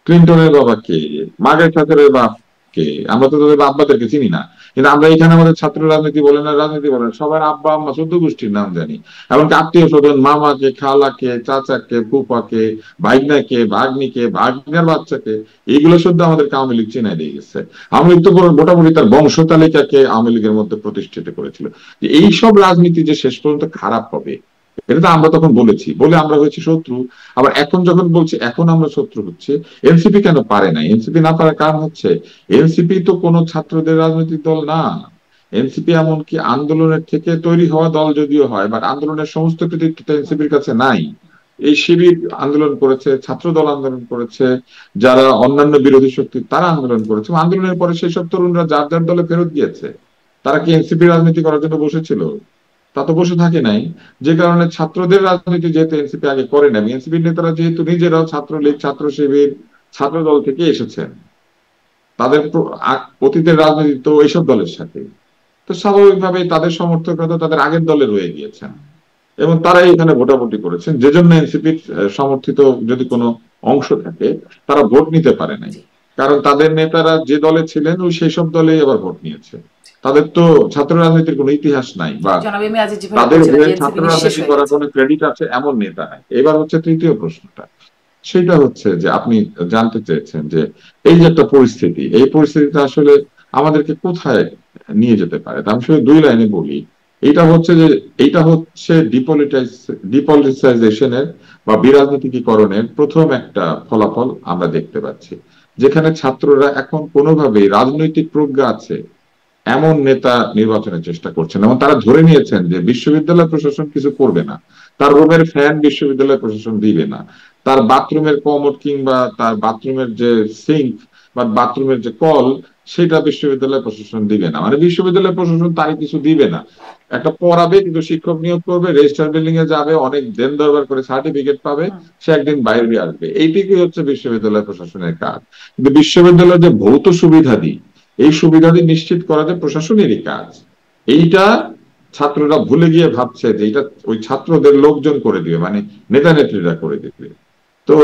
ক্লিন্টনের বাবা কে, মার্গারেট থাচারের বাপ কে? আমরা তো তাদের আব্বাদেরকে চিনি না। কিন্তু আমরা এখানে আমাদের ছাত্র রাজনীতি বলেন আর রাজনীতি বলেন, সবার আব্বা আম্মা 14 গোষ্ঠীর নাম জানি। এমনকি আত্মীয় স্বজন, মামাকে, খালাকে, চাচাকে, ফুপাকে, ভাইগনাকে, ভাগ্নিকে, ভাগ্নার বাচ্চাকে, এইগুলো শুদ্ধ আমাদের আওয়ামী লীগ চিনাই দিয়ে গেছে। আওয়ামী লীগ তো মোটামুটি তার বংশ তালিকাকে আওয়ামী লীগের মধ্যে প্রতিষ্ঠিত করেছিল। যে এইসব রাজনীতি যে শেষ পর্যন্ত খারাপ হবে, এটা তো আমরা তখন বলেছি বলে আমরা হয়েছি শত্রু। আবার এখন যখন বলছি এখন আমরা শত্রু হচ্ছে। এনসিপি কেন পারে না? এনসিপি না পারার কারণ হচ্ছে এনসিপি তো কোনো ছাত্রদের রাজনৈতিক দল না। এনসিপি এমনকি আন্দোলনের থেকে তৈরি হওয়া দল যদিও হয়, বাট আন্দোলনের সমস্ত কৃতিত্ব এনসিপির কাছে নাই। এই শিবির আন্দোলন করেছে, ছাত্র দল আন্দোলন করেছে, যারা অন্যান্য বিরোধী শক্তি তারা আন্দোলন করেছে। আন্দোলনের পরে সেই সব তরুণরা যার যার দলে ফেরত গিয়েছে। তারা কি এনসিপি রাজনীতি করার জন্য বসেছিল? তা তো বসে থাকে নাই। যে কারণে ছাত্রদের রাজনীতি যেহেতু এনসিপি আগে করে না, এনসিপির নেতারা যেহেতু নিজেরাও ছাত্রলীগ, ছাত্র শিবির, ছাত্র দল থেকে এসেছেন, তাদের অতীতের রাজনীতি তো এইসব দলের সাথে। তো স্বাভাবিকভাবেই তাদের সমর্থকরা তো তাদের আগের দলে রয়ে গিয়েছেন এবং তারাই এখানে ভোটাভুটি করেছেন, যে জন্য এনসিপির সমর্থিত যদি কোনো অংশ থাকে তারা ভোট নিতে পারে নাই, জি কারণ তাদের নেতারা যে দলে ছিলেন ওই সেই সব দলেই আবার ভোট নিয়েছে। তাদের তো ছাত্র রাজনীতির কোনো ইতিহাস নাই, বা জনাব এম এ আজিজ যেভাবে তাদের বলছিলেন হয়ে যে এনসিপি ছাত্র নিঃশেষ রাজনীতি হয়ে করার গেছে। কোনো ক্রেডিট আছে এমন নেতা নাই। এবার হচ্ছে তৃতীয় প্রশ্নটা, সেটা হচ্ছে যে আপনি জানতে চেয়েছেন যে এই যে একটা পরিস্থিতি, এই পরিস্থিতিটা আসলে আমাদেরকে কোথায় নিয়ে যেতে পারে। তা আমি শুধু দুই লাইনে বলি, এইটা হচ্ছে ডিপলিটিসাইজেশনের বা বিরাজনীতিকরণের প্রথম একটা ফলাফল আমরা দেখতে পাচ্ছি, যেখানে ছাত্ররা এখন কোনোভাবেই রাজনৈতিক প্রজ্ঞা আছে এমন নেতা নির্বাচনের চেষ্টা করছেন এবং তারা ধরে নিয়েছেন যে বিশ্ববিদ্যালয় প্রশাসন কিছু করবে না, তার রুমের ফ্যান বিশ্ববিদ্যালয় প্রশাসন দিবে না, তার বাথরুমের কমোড কিংবা তার বাথরুমের যে সিঙ্ক বা বাথরুমের যে কল সেটা বিশ্ববিদ্যালয় প্রশাসন দিবে না, মানে বিশ্ববিদ্যালয় প্রশাসন তারই কিছু দিবে না। একটা পড়াবে, কিন্তু শিক্ষক নিয়োগ করবে, রেজিস্ট্রার বিল্ডিং এ যাবে, অনেক দেন দরবার করে সার্টিফিকেট পাবে, সে একদিন বাইরে আসবে। এইটুকুই হচ্ছে বিশ্ববিদ্যালয় প্রশাসনের কাজ। কিন্তু বিশ্ববিদ্যালয়ের যে ভৌত সুবিধাদি, এই সুবিধাদি নিশ্চিত করা যে প্রশাসনেরই কাজ, এইটা ছাত্ররা ভুলে গিয়ে ভাবছে যে এটা ওই ছাত্রদের লোকজন করে দিবে, মানে নেতা নেত্রীরা করে দিবে। তো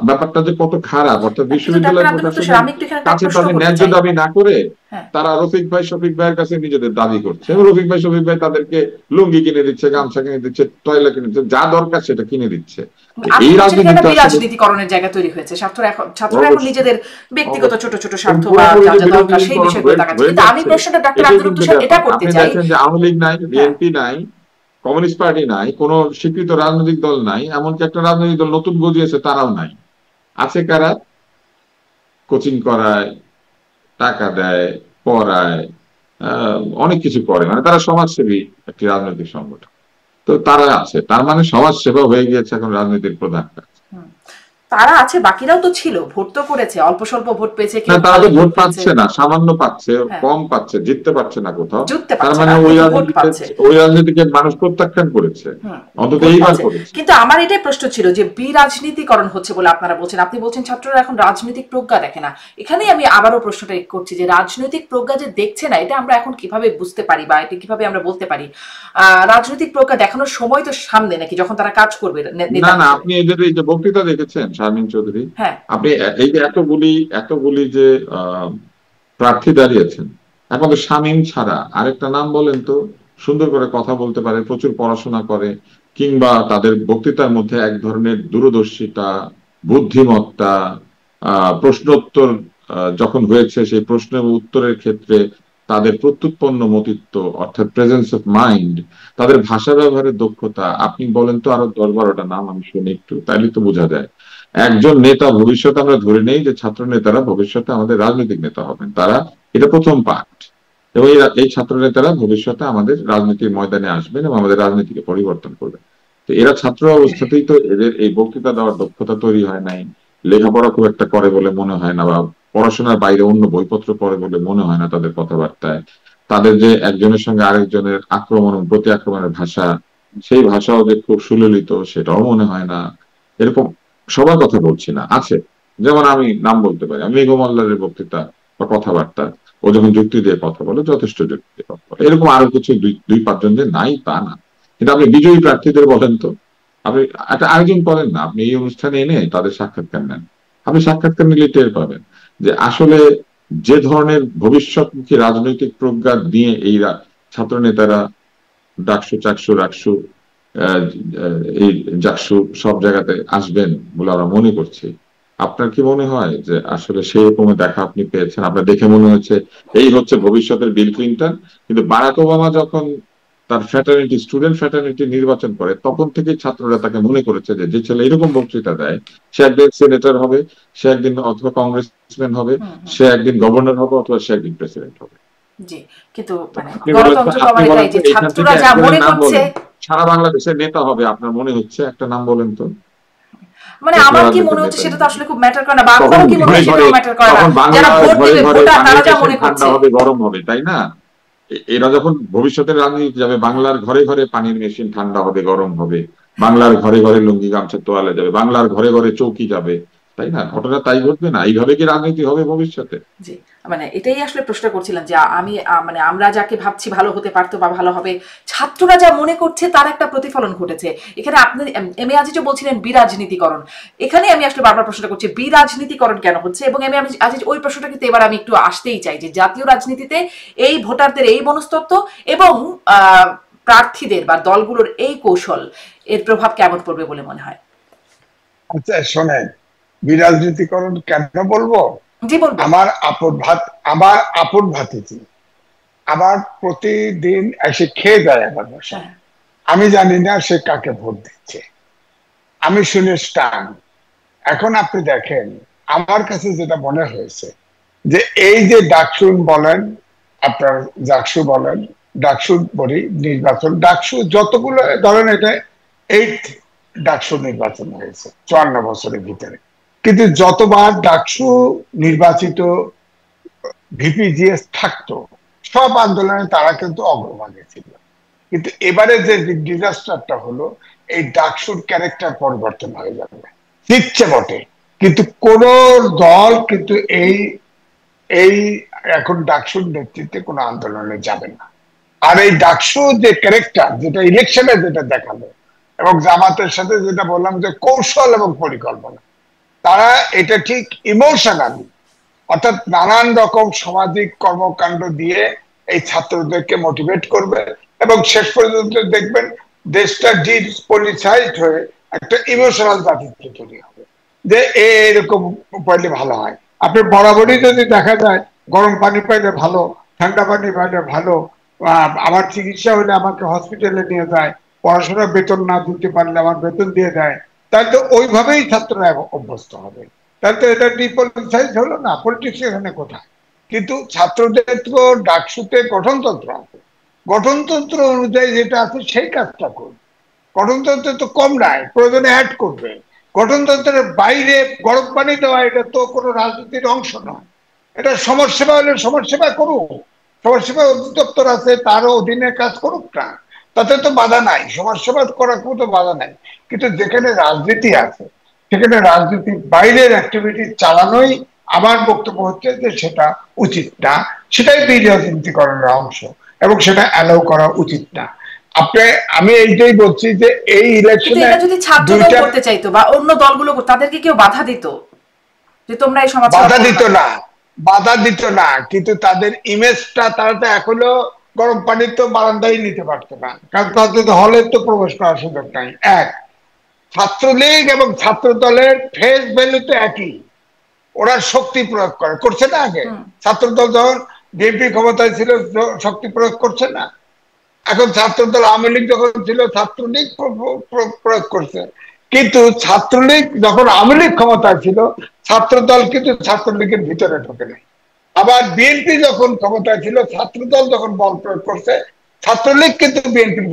ব্যাপারটা যে কত খারাপ, অর্থাৎ কিন্তু ডক্টর বিশ্ববিদ্যালয় আব্দুল মুক্তার প্রশাসনের আমি একটু এখানে একটা কাছে প্রশ্ন তাদের করতে ন্যায্য চাই। দাবি না করে হ্যাঁ তারা শফিক ভাইয়ের কাছে নিজেদের দাবি করছে, এবং শফিক ভাই তাদেরকে লুঙ্গি কিনে দিচ্ছে, গামছা কিনে দিচ্ছে, টয়লেট কিনে দিচ্ছে, যা দরকার সেটা কিনে দিচ্ছে। আপনি এই বলছেন এখানে রাজনীতিটা আসলে বিরাজনীতিকরণের জায়গা তৈরি হয়েছে, ছাত্ররা এখন অবশ্যই নিজেদের ব্যক্তিগত ছোট ছোট স্বার্থ বা পুরোপুরি যা যে যা দরকার সেই বিরাজনীতিকরণ বিষয়গুলো তাকাচ্ছে। হয়ে কিন্তু আমি যাচ্ছে, প্রশ্নটা ডক্টর এটাই আব্দুল কিন্তু মুক্তার এটা ব্যাপার। করতে আপনি চাই। দেখেন যে আওয়ামী লীগ নাই, হ্যাঁ বিএনপি নাই, কমিউনিস্ট পার্টি নাই, কোন স্বীকৃত রাজনৈতিক দল নাই, এমনকি একটা রাজনৈতিক দল নতুন গজিয়েছে তারাও নাই। আছে কারা? কোচিং করায়, টাকা দেয়, পড়ায়, অনেক কিছু করে, মানে তারা সমাজসেবী একটি রাজনৈতিক সংগঠন। তো তারা আছে, তার মানে সমাজ সেবা হয়ে গিয়েছে এখন রাজনীতির প্রধান কাজ। তারা আছে, বাকিরাও তো ছিল, ভোট তো করেছে, অল্প স্বল্প ভোট পেয়েছে, না, কেউ তারা ভালো তো ভোট ভোট পেয়েছে। পাচ্ছে না, সামান্য পাচ্ছে, হ্যাঁ কম পাচ্ছে, জিততে পারছে না কোথাও। জিততে তার পারছে মানে না ওই কিন্তু ভোট রাজনীতিকে পাচ্ছে। মানুষ প্রত্যাখ্যান করেছে, অন্তত ভোট এইবার পাচ্ছে। করেছে। কিন্তু আমার এটাই প্রশ্ন ছিল যে বিরাজনীতিকরণ হচ্ছে বলে আপনারা বলছেন, আপনি বলছেন ছাত্ররা এখন রাজনৈতিক প্রজ্ঞা দেখে না। এখানেই আমি আবারও প্রশ্নটা করছি যে রাজনৈতিক প্রজ্ঞা যে দেখছে না, এটা আমরা এখন কিভাবে বুঝতে পারি বা এটা কিভাবে আমরা বলতে পারি? রাজনৈতিক প্রজ্ঞা দেখানোর সময় তো সামনে নাকি, যখন তারা কাজ করবে না নেতা না, হিসেবে। আপনি এদের এই যে বক্তৃতা দেখেছেন শারমিন চৌধুরী, হ্যাঁ আপনি এই যে এতগুলি যে প্রার্থী দাঁড়িয়েছেন, একমাত্র শামীম ছাড়া আরেকটা নাম বলেন তো, সুন্দর করে কথা বলতে পারে, প্রচুর পড়াশোনা করে, কিংবা তাদের বক্তৃতার মধ্যে এক ধরনের দূরদর্শিতা, বুদ্ধিমত্তা, প্রশ্নোত্তর যখন হয়েছে সেই প্রশ্নের উত্তরের ক্ষেত্রে তাদের প্রত্যুৎপন্ন মতিত্ব, অর্থাৎ প্রেজেন্স অফ মাইন্ড, তাদের ভাষা ব্যবহারের দক্ষতা, আপনি বলেন তো আরো 10-12টা নাম আমি শুনি একটু, তাইলে তো বোঝা যায় একজন নেতা ভবিষ্যতে, আমরা ধরে নেই যে ছাত্র নেতারা ভবিষ্যতে আমাদের রাজনৈতিক নেতা হবেন, তারা এটা প্রথম পার্ট, এবং এই ছাত্র নেতারা ভবিষ্যতে আমাদের রাজনীতির ময়দানে আসবেন এবং আমাদের রাজনীতিকে পরিবর্তন করবেন। তো এরা ছাত্র অবস্থাতেই তো এদের এই বক্তৃতা দেওয়ার দক্ষতা তৈরি হয় নাই, লেখাপড়া খুব একটা করে বলে মনে হয় না, বা পড়াশোনার বাইরে অন্য বইপত্র পড়ে বলে মনে হয় না তাদের কথাবার্তায়। তাদের যে একজনের সঙ্গে আরেকজনের আক্রমণ ও প্রতি আক্রমণের ভাষা, সেই ভাষাও যে খুব সুললিত সেটাও মনে হয় না। এরকম সবার কথা বলছি না, আছে, যেমন আমি নাম বলতে পারি, আমি মেঘ মোল্লারের বক্তৃতা বা কথাবার্তা, ও যখন যুক্তি দিয়ে কথা বলে যথেষ্ট যুক্তি দিয়ে কথা বলে, এরকম আরো কিছু দুই পাঁচজন যে নাই তা না। কিন্তু আপনি বিজয়ী প্রার্থীদের বলেন তো, আপনি একটা আয়োজন করেন না, আপনি এই অনুষ্ঠানে এনে তাদের সাক্ষাৎকার নেন, আপনি সাক্ষাৎকার নিলে টের পাবেন যে আসলে যে ধরনের ভবিষ্যৎমুখী রাজনৈতিক প্রজ্ঞা নিয়ে এই ছাত্র নেতারা ডাকসু চাকসু রাকসু এই জাকসু সব জায়গাতে আসবেন বলে আমরা মনে করছি, আপনার কি মনে হয় যে আসলে সেই রকম দেখা আপনি পেয়েছেন? আপনার দেখে মনে হচ্ছে এই হচ্ছে ভবিষ্যতের বিল ক্লিন্টন। কিন্তু বারাক ওবামা যখন তার ফ্র্যাটার্নিটি, স্টুডেন্ট ফ্র্যাটার্নিটি নির্বাচন করে, তখন থেকে ছাত্ররা তাকে মনে করেছে যে যে ছেলে এরকম বক্তৃতা দেয় সে একদিন সেনেটর হবে, সে একদিন অথবা কংগ্রেসম্যান হবে, সে একদিন গভর্নর হবে, অথবা সে একদিন প্রেসিডেন্ট হবে। জি, কিন্তু মানে আপনি বলেন তো, গণতন্ত্র তো আপনি আবার বলেন এটাই তো যে এখান থেকে ছাত্ররা যা একজনের মনে নাম করছে। বলেন সারা বাংলাদেশের নেতা হবে আপনার মনে হচ্ছে, একটা নাম বলেন তো। মানে জাতীয় আমার কি মনে রাজনীতির হচ্ছে নেতা সেটা তো হিসেবে আসলে খুব ম্যাটার করে না, বা তখন আপনারও কি মনে ঘরে হয় ঘরে, সেটাও ম্যাটার করে না। তখন যারা বাংলার ভোট ঘরে দেবে ঘরে ভোটার তারা পানির যা মেশিন মনে ঠান্ডা করছে। হবে, গরম হবে, তাই না? এরা যখন ভবিষ্যতের রাজনীতি যাবে, বাংলার ঘরে ঘরে পানির মেশিন ঠান্ডা হবে, গরম হবে, বাংলার ঘরে ঘরে লুঙ্গি গামছা তোয়ালে যাবে, বাংলার ঘরে ঘরে চৌকি যাবে, তাই না? ঘটনা তাই ঘটবে না? এইভাবে কি রাজনীতি হবে ভবিষ্যতে? জি, মানে এটাই আসলে প্রশ্ন করছিলাম যে আমি মানে আমরা যাকে ভাবছি ভালো হতে পারতো বা ভালো হবে, ছাত্ররা যা মনে করছে তার একটা প্রতিফলন ঘটেছে এখানে। আপনি এম এ আজিজও বলছিলেন বিরাজনীতিকরণ, এখানে আমি আসলে বারবার প্রশ্নটা করছি বিরাজনীতিকরণ কেন হচ্ছে। এবং এম এ আজিজ ওই প্রশ্নটা কিন্তু এবার আমি একটু আসতেই চাই যে জাতীয় রাজনীতিতে এই ভোটারদের এই মনস্তত্ত্ব এবং প্রার্থীদের বা দলগুলোর এই কৌশল, এর প্রভাব কেমন পড়বে বলে মনে হয়? আচ্ছা শোনেন, বিরাজনীতিকরণ কেন বলবো? জি বলবেন। আমার আপন ভাতিজি আমার প্রতিদিন এসে খেয়ে যায় আমার বাসায়। হ্যাঁ। আমি জানি না সে কাকে ভোট দিচ্ছে, আমি শুনে স্টান। এখন আপনি দেখেন, আমার কাছে যেটা মনে হয়েছে যে এই যে ডাকসু বলেন, আপনার জাকসু বলেন, ডাকসু বলি নির্বাচন, ডাকসু যতগুলো ধরেন, এটা 8th ডাকসু নির্বাচন হয়েছে 54 বছরের ভিতরে। কিন্তু যতবার ডাকসু নির্বাচিত ভিপিজিএস থাকতো, সব আন্দোলনে তারা কিন্তু অগ্রভাগে ছিল। কিন্তু এবারে যে ডিজাস্টারটা হলো, এই ডাকসুর ক্যারেক্টার পরিবর্তন হয়ে যাবে, দিচ্ছে বটে, কিন্তু কোন দল কিন্তু এই এই এখন ডাকসুর নেতৃত্বে কোনো আন্দোলনে যাবে না। আর এই ডাকসু যে ক্যারেক্টার, যেটা ইলেকশনে যেটা দেখালো, এবং জামাতের সাথে যেটা বললাম যে কৌশল এবং পরিকল্পনা, তারা এটা ঠিক ইমোশনাল, অর্থাৎ নানান রকম সামাজিক কর্মকাণ্ড দিয়ে এই ছাত্রদেরকে মোটিভেট করবে, এবং শেষ পর্যন্ত দেখবেন দেশটা ডিপলিসাইজড হয়ে একটা ইমোশনাল জাতিত্ব তৈরি হবে, যে এরকম পাইলে ভালো হয়। আপনি বরাবরই যদি দেখা যায় গরম পানি পাইলে ভালো, ঠান্ডা পানি পাইলে ভালো, আমার চিকিৎসা হলে আমাকে হসপিটালে নিয়ে যায়, পড়াশোনার বেতন না দিতে পারলে আমার বেতন দিয়ে দেয়, তাই তো ওইভাবেই ছাত্ররা অভ্যস্ত হবে। তাহলে তো এটা ডিপলিটিসাইজ হলো না, পলিটিক্স এখানে কোথায়? কিন্তু ছাত্রদের তো ডাকসুতে গঠনতন্ত্র আছে, গঠনতন্ত্র অনুযায়ী যেটা আছে সেই কাজটা করবে। গঠনতন্ত্রে তো কম নাই, প্রয়োজনে অ্যাড করবে। গঠনতন্ত্রের বাইরে গরম পানি দেওয়া এটা তো কোনো রাজনীতির অংশ নয়। এটা সমাজসেবা হলে সমাজসেবা করুক, সমাজসেবা অধিদপ্তর আছে, তারও অধীনে কাজ করুক না, তাতে তো বাধা নাই, সমাজসেবা করার কোনো তো বাধা নাই। কিন্তু যেখানে রাজনীতি আছে, সেখানে রাজনীতির বাইরের অ্যাক্টিভিটি চালানোই আমার বক্তব্য হচ্ছে যে সেটা উচিত না, সেটাই বিরাজনীতিকরণের অংশ, এবং সেটা অ্যালাউ করা উচিত না। আপনি, আমি এইটাই বলছি যে এই কিন্তু ইলেকশনে এটা যদি ছাত্রদল দুইটা করতে চাইতো বা অন্য দলগুলো তাদেরকে কেউ বাধা দিত যে তোমরা এই সমাজ বাধা দিত না, বাধা দিত না, কিন্তু তাদের ইমেজটা তারা তো এখনো গরম পানির তো বারান্দায় নিতে পারতো না, কারণ তাদের হলে তো প্রবেশ করার সুযোগ নাই। এক, ছাত্রলীগ এবং ছাত্র দলের ফেস ভ্যালু তো একই, ওরা শক্তি প্রয়োগ করছে না। আগে ছাত্রদল যখন বিএনপি ক্ষমতায় ছিল শক্তি প্রয়োগ করছে না, এখন ছাত্রদল আওয়ামী লীগ যখন ছিল ছাত্রলীগ প্রয়োগ করছে। কিন্তু ছাত্রলীগ যখন আওয়ামী লীগ ক্ষমতায় ছিল, ছাত্রদল কিন্তু ছাত্রলীগের ভিতরে ঢোকে নাই। আবার বিএনপি যখন ক্ষমতায় ছিল, ছাত্রদল যখন বল প্রয়োগ করছে, ছাত্রলীগ কিন্তু বিএনপির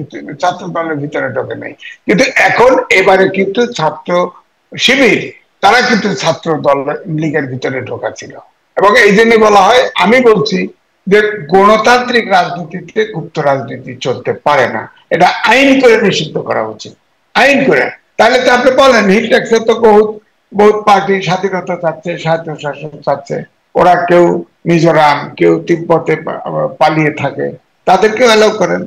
ছাত্র দলের ভিতরে ঢোকে নাই। কিন্তু এখন এবারে কিন্তু ছাত্র শিবির, তারা কিন্তু ছাত্র দল লীগের ভিতরে ঢোকা ছিল। এবং এই জন্য বলা হয়, আমি বলছি যে গণতান্ত্রিক রাজনীতিতে গুপ্ত রাজনীতি চলতে পারে না, এটা আইন করে নিষিদ্ধ করা উচিত, আইন করে। তাহলে তো আপনি বলেন হিল ট্যাক্সে তো বহুত বহুত পার্টি স্বাধীনতা চাচ্ছে, স্বায়ত্তশাসন চাচ্ছে, ওরা কেউ মিজোরাম, কেউ তিব্বতে পালিয়ে থাকে, তাদেরকেও অ্যালাউ করেন,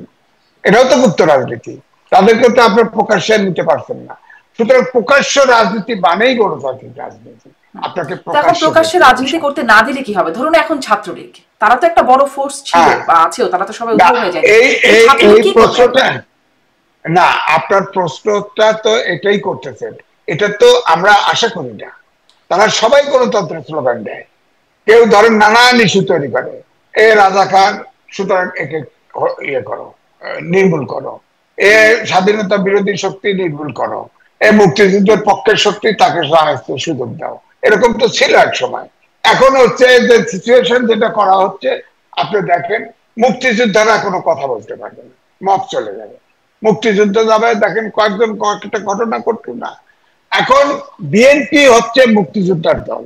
এটাও তো গুপ্ত রাজনীতি, তাদেরকে তো আপনি প্রকাশ্যে নিতে পারছেন না। সুতরাং প্রকাশ্য রাজনীতি মানেই গণতান্ত্রিক রাজনীতি, আপনাকে এখন প্রকাশ্যে রাজনীতি করতে না দিলে কি হবে? ধরুন এখন ছাত্রলীগ, তারা তো একটা বড় ফোর্স ছিল বা আছেও, তারা তো সবাই উদ্যোগ হয়ে যায়, এই প্রশ্নটা না, আপনার প্রশ্নটা তো এটাই করতেছেন, এটা তো আমরা আশা করি না। তারা সবাই গণতন্ত্রের স্লোগান দেয়, কেউ ধরেন নানান ইস্যু তৈরি করে, এ রাজাকার, সুতরাং একে ইয়ে করো, নির্মূল করো, এ স্বাধীনতা বিরোধী শক্তি নির্মূল করো, এ মুক্তিযুদ্ধের পক্ষের শক্তি, তাকে সুযোগ দাও। এরকম তো ছিল এক সময়। এখন হচ্ছে যে সিচুয়েশন যেটা করা হচ্ছে, আপনি দেখেন মুক্তিযোদ্ধারা কোনো কথা বলতে পারবে না, মত চলে যাবে, মুক্তিযুদ্ধ যাবে। দেখেন কয়েকটা ঘটনা ঘটল না। এখন বিএনপি হচ্ছে মুক্তিযোদ্ধার দল,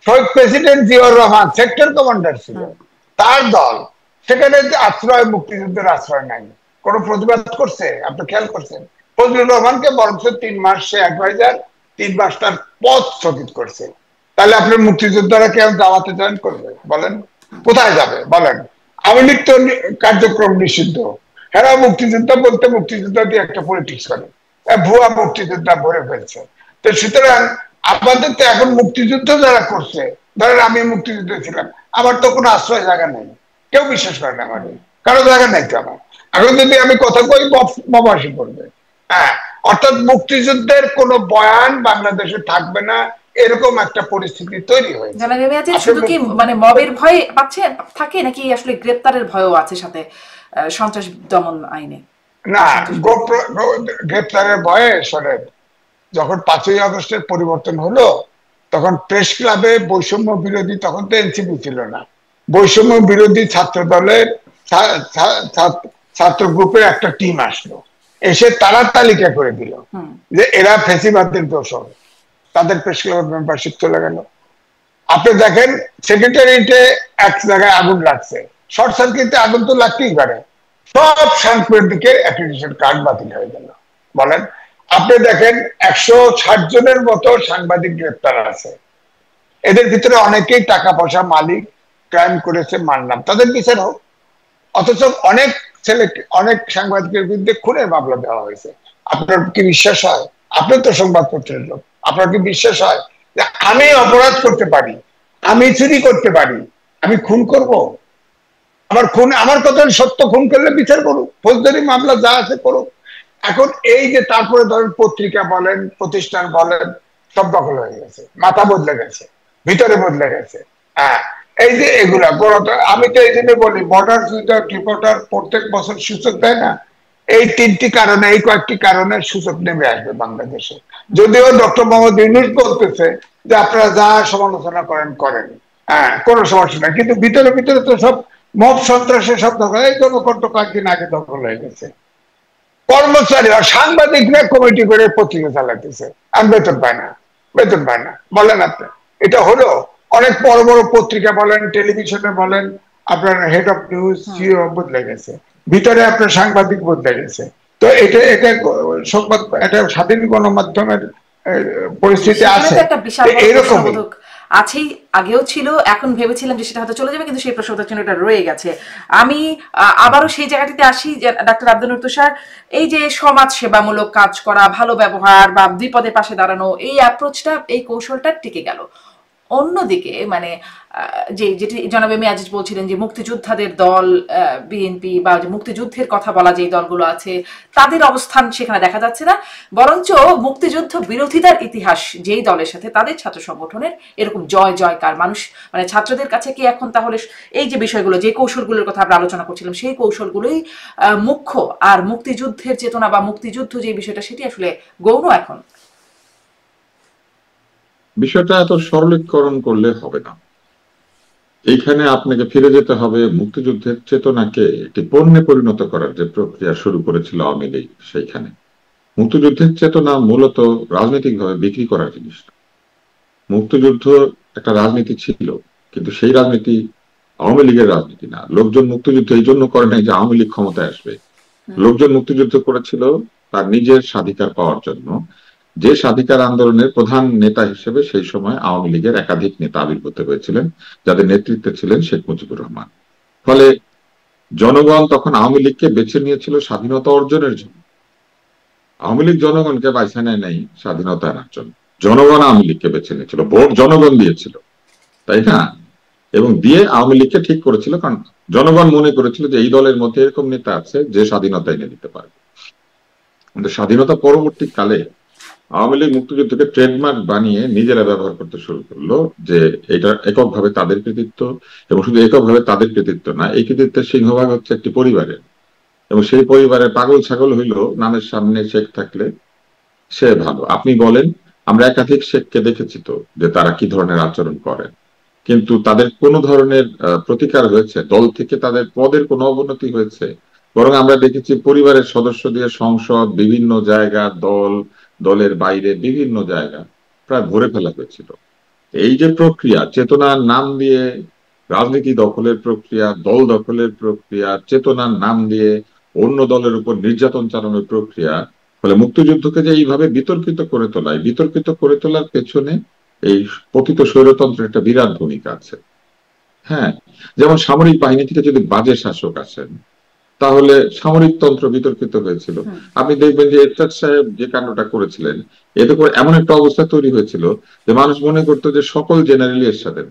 শহীদ president Ziaur Rahman sector commander ছিল, তার দল, সেখানে আশ্রয়, মুক্তিযুদ্ধের আশ্রয় নাই, কোন প্রতিবাদ করছে? আপনি খেয়াল করছেন? ফজলুর রহমানকে বরঞ্চ 3 মাস সে অ্যাডভাইজার, 3 মাস তার পথ স্থগিত করছে। তাহলে আপনার মুক্তিযোদ্ধারা কেউ দাওয়াতে জয়েন করবে বলেন? কোথায় যাবে বলেন? আওয়ামী লীগ তো কার্যক্রম নিষিদ্ধ, হ্যাঁ মুক্তিযোদ্ধা বলতে মুক্তিযোদ্ধা দিয়ে একটা পলিটিক্স করে, ভুয়া মুক্তিযোদ্ধা ভরে ফেলছে। তো সুতরাং আমাদের তো এখন মুক্তিযুদ্ধ যারা করছে, ধরেন আমি মুক্তিযুদ্ধ ছিলাম, আমার তো কোনো আশ্রয় জায়গা নেই, কেউ বিশ্বাস করে না আমাদের, কারো জায়গা নাই তো আমার। এখন যদি আমি কথা কই ববাসী করবে। হ্যাঁ, অর্থাৎ মুক্তিযুদ্ধের কোনো বয়ান বাংলাদেশে থাকবে না, এরকম একটা পরিস্থিতি তৈরি হয়েছে। শুধু কি মানে মবের ভয় পাচ্ছে থাকে, নাকি আসলে গ্রেপ্তারের ভয়ও আছে সাথে সন্ত্রাস দমন আইনে? না, গ্রেপ্তারের ভয়ে শোনেন, যখন 5ই আগস্টের পরিবর্তন হলো তখন প্রেস ক্লাবে বৈষম্য বিরোধী, তখন তো এনসিপি ছিল না, বৈষম্য বিরোধী ছাত্র দলের ছাত্র গ্রুপের একটা টিম আসলো, এসে তারা তালিকা করে দিল যে এরা ফেসিবাদের দোষর, তাদের প্রেস ক্লাবের মেম্বারশিপ চলে গেল। আপনি দেখেন সেক্রেটারিয়েটে এক জায়গায় আগুন লাগছে, শর্ট সার্কিটে আগুন তো লাগতেই পারে, সব সাংবাদিকের অ্যাক্রিডিটেশন কার্ড বাতিল হয়ে গেল। বলেন, আপনি দেখেন 160 জনের মতো সাংবাদিক গ্রেপ্তার আছে, এদের ভিতরে অনেকেই টাকা পয়সা মালিক, ক্রাইম করেছে মানলাম, তাদের বিচার হোক। অথচ অনেক অনেক সাংবাদিকের বিরুদ্ধে খুনের মামলা দেওয়া হয়েছে। আপনার কি বিশ্বাস হয়? আপনি তো সংবাদপত্রের লোক, আপনার কি বিশ্বাস হয় যে আমি অপরাধ করতে পারি, আমি চুরি করতে পারি, আমি খুন করব? আমার কথা সত্য, খুন করলে বিচার করুক, ফৌজদারি মামলা যা আছে করুক। এখন এই যে তারপরে ধরেন পত্রিকা বলেন, প্রতিষ্ঠান বলেন, সব দখল হয়ে গেছে, মাথা বদলে গেছে, ভিতরে বদলে গেছে। হ্যাঁ, এই যে এগুলা আমি তো এই জন্য বলি, বর্ডার উইদাউট রিপোর্টার প্রত্যেক বছর সূচক দেয় না, এই 3টি কারণে, এই কয়েকটি কারণে সূচক নেমে আসবে বাংলাদেশে। যদিও ডক্টর মোহাম্মদ ইউনূস বলতেছে যে আপনারা যা সমালোচনা করেন করেন, হ্যাঁ কোনো সমস্যা নাই, কিন্তু ভিতরে ভিতরে তো সব মব সন্ত্রাসের সব দখল, এই জনকণ্ঠ কয়েকদিন আগে দখল হয়ে গেছে। কর্মচারী আর সাংবাদিকরা কমিটি করে পত্রিকা চালাতেছে, আর বেতন পায় না, বেতন পায় না। বলেন আপনি এটা হলো? অনেক বড় বড় পত্রিকা বলেন, টেলিভিশনে বলেন, আপনার হেড অফ নিউজ সিও বদলে গেছে, ভিতরে আপনার সাংবাদিক বদলে গেছে। তো এটা সংবাদ, এটা স্বাধীন গণমাধ্যমের পরিস্থিতি আছে, এরকম আছেই, আগেও ছিল, এখন ভেবেছিলাম যে সেটা হয়তো চলে যাবে, কিন্তু সেই প্রশ্নটার জন্য এটা রয়ে গেছে। আমি আবারও সেই জায়গাটিতে আসি যে ডাক্তার আব্দুল নূর তুষার, এই যে সমাজ সেবামূলক কাজ করা, ভালো ব্যবহার বা বিপদের পাশে দাঁড়ানো, এই অ্যাপ্রোচটা, এই কৌশলটা টিকে গেল। অন্যদিকে মানে যেটি জনাব এম এ আজিজ বলছিলেন যে মুক্তিযোদ্ধাদের দল বিএনপি বা মুক্তিযুদ্ধের কথা বলা যে দলগুলো আছে, তাদের অবস্থান সেখানে দেখা যাচ্ছে না, বরঞ্চ মুক্তিযুদ্ধ বিরোধিতার ইতিহাস যেই দলের সাথে, তাদের ছাত্র সংগঠনের এরকম জয় জয়কার, মানুষ মানে ছাত্রদের কাছে কি এখন তাহলে এই যে বিষয়গুলো, যে কৌশলগুলোর কথা আমরা আলোচনা করছিলাম, সেই কৌশলগুলোই মুখ্য, আর মুক্তিযুদ্ধের চেতনা বা মুক্তিযুদ্ধ যে বিষয়টা, সেটি আসলে গৌণ এখন? বিষয়টা এত সরলীকরণ করলে হবে না, এইখানে আপনাকে ফিরে যেতে হবে মুক্তিযুদ্ধের চেতনাকে একটি পণ্যে পরিণত করার যে প্রক্রিয়া শুরু করেছিল আওয়ামী লীগ। সেইখানে মুক্তিযুদ্ধের চেতনা মূলত রাজনৈতিকভাবে বিক্রি করার জিনিস। মুক্তিযুদ্ধ একটা রাজনীতি ছিল, কিন্তু সেই রাজনীতি আওয়ামী লীগের রাজনীতি না। লোকজন মুক্তিযুদ্ধ এই জন্য করে নাই যে আওয়ামী লীগ ক্ষমতায় আসবে, লোকজন মুক্তিযুদ্ধ করেছিল তার নিজের স্বাধিকার পাওয়ার জন্য। যে স্বাধিকার আন্দোলনের প্রধান নেতা হিসেবে সেই সময় আওয়ামী লীগের একাধিক নেতা আবির্ভূত হয়েছিলেন, যাদের নেতৃত্বে ছিলেন শেখ মুজিবুর রহমান। ফলে জনগণ তখন আওয়ামী লীগকে বেছে নিয়েছিল স্বাধীনতা অর্জনের জন্য। আওয়ামী লীগ জনগণকে বাইছে নেয় নাই স্বাধীনতা আনার জন্য, জনগণ আওয়ামী লীগকে বেছে নিয়েছিল, ভোট জনগণ দিয়েছিল, তাই না? এবং দিয়ে আওয়ামী লীগকে ঠিক করেছিল, কারণ জনগণ মনে করেছিল যে এই দলের মধ্যে এরকম নেতা আছে যে স্বাধীনতা এনে দিতে পারবে। কিন্তু স্বাধীনতা পরবর্তী কালে আওয়ামী লীগ মুক্তিযুদ্ধকে ট্রেডমার্ক বানিয়ে নিজেরা ব্যবহার করতে শুরু করলো, যে এটা এককভাবে তাদের কৃতিত্ব, এবং শুধু এককভাবে তাদের কৃতিত্ব না, এই কৃতিত্বের সিংহভাগ হচ্ছে একটি পরিবারের, এবং সেই পরিবারের পাগল ছাগল হইল নামের সামনে শেখ থাকলে সে ভালো। আপনি বলেন, আমরা একাধিক শেখকে দেখেছি তো যে তারা কি ধরনের আচরণ করেন, কিন্তু তাদের কোন ধরনের প্রতিকার হয়েছে? দল থেকে তাদের পদের কোনো অবনতি হয়েছে? বরং আমরা দেখেছি পরিবারের সদস্য দিয়ে সংসদ, বিভিন্ন জায়গা, দলের বাইরে বিভিন্ন জায়গা প্রায় ভরে ফেলা হয়েছিল। এই যে প্রক্রিয়া, চেতনার নাম দিয়ে রাজনীতি দখলের প্রক্রিয়া, দল দখলের প্রক্রিয়া, চেতনার নাম দিয়ে অন্য দলের উপর নির্যাতন চালানোর প্রক্রিয়া, ফলে মুক্তিযুদ্ধকে যে এইভাবে বিতর্কিত করে তোলার পেছনে এই পতিত স্বৈরতন্ত্রের একটা বিরাট ভূমিকা আছে। হ্যাঁ, যেমন সামরিক বাহিনী থেকে যদি বাজে শাসক আসেন তাহলে সামরিক তন্ত্র বিতর্কিত হয়েছিল। আপনি দেখবেন যে এরশাদ সাহেব যে কাণ্ডটা করেছিলেন, এতে করে এমন একটা অবস্থা তৈরি হয়েছিল যে মানুষ মনে করতো যে সকল জেনারেলি এরশাদের।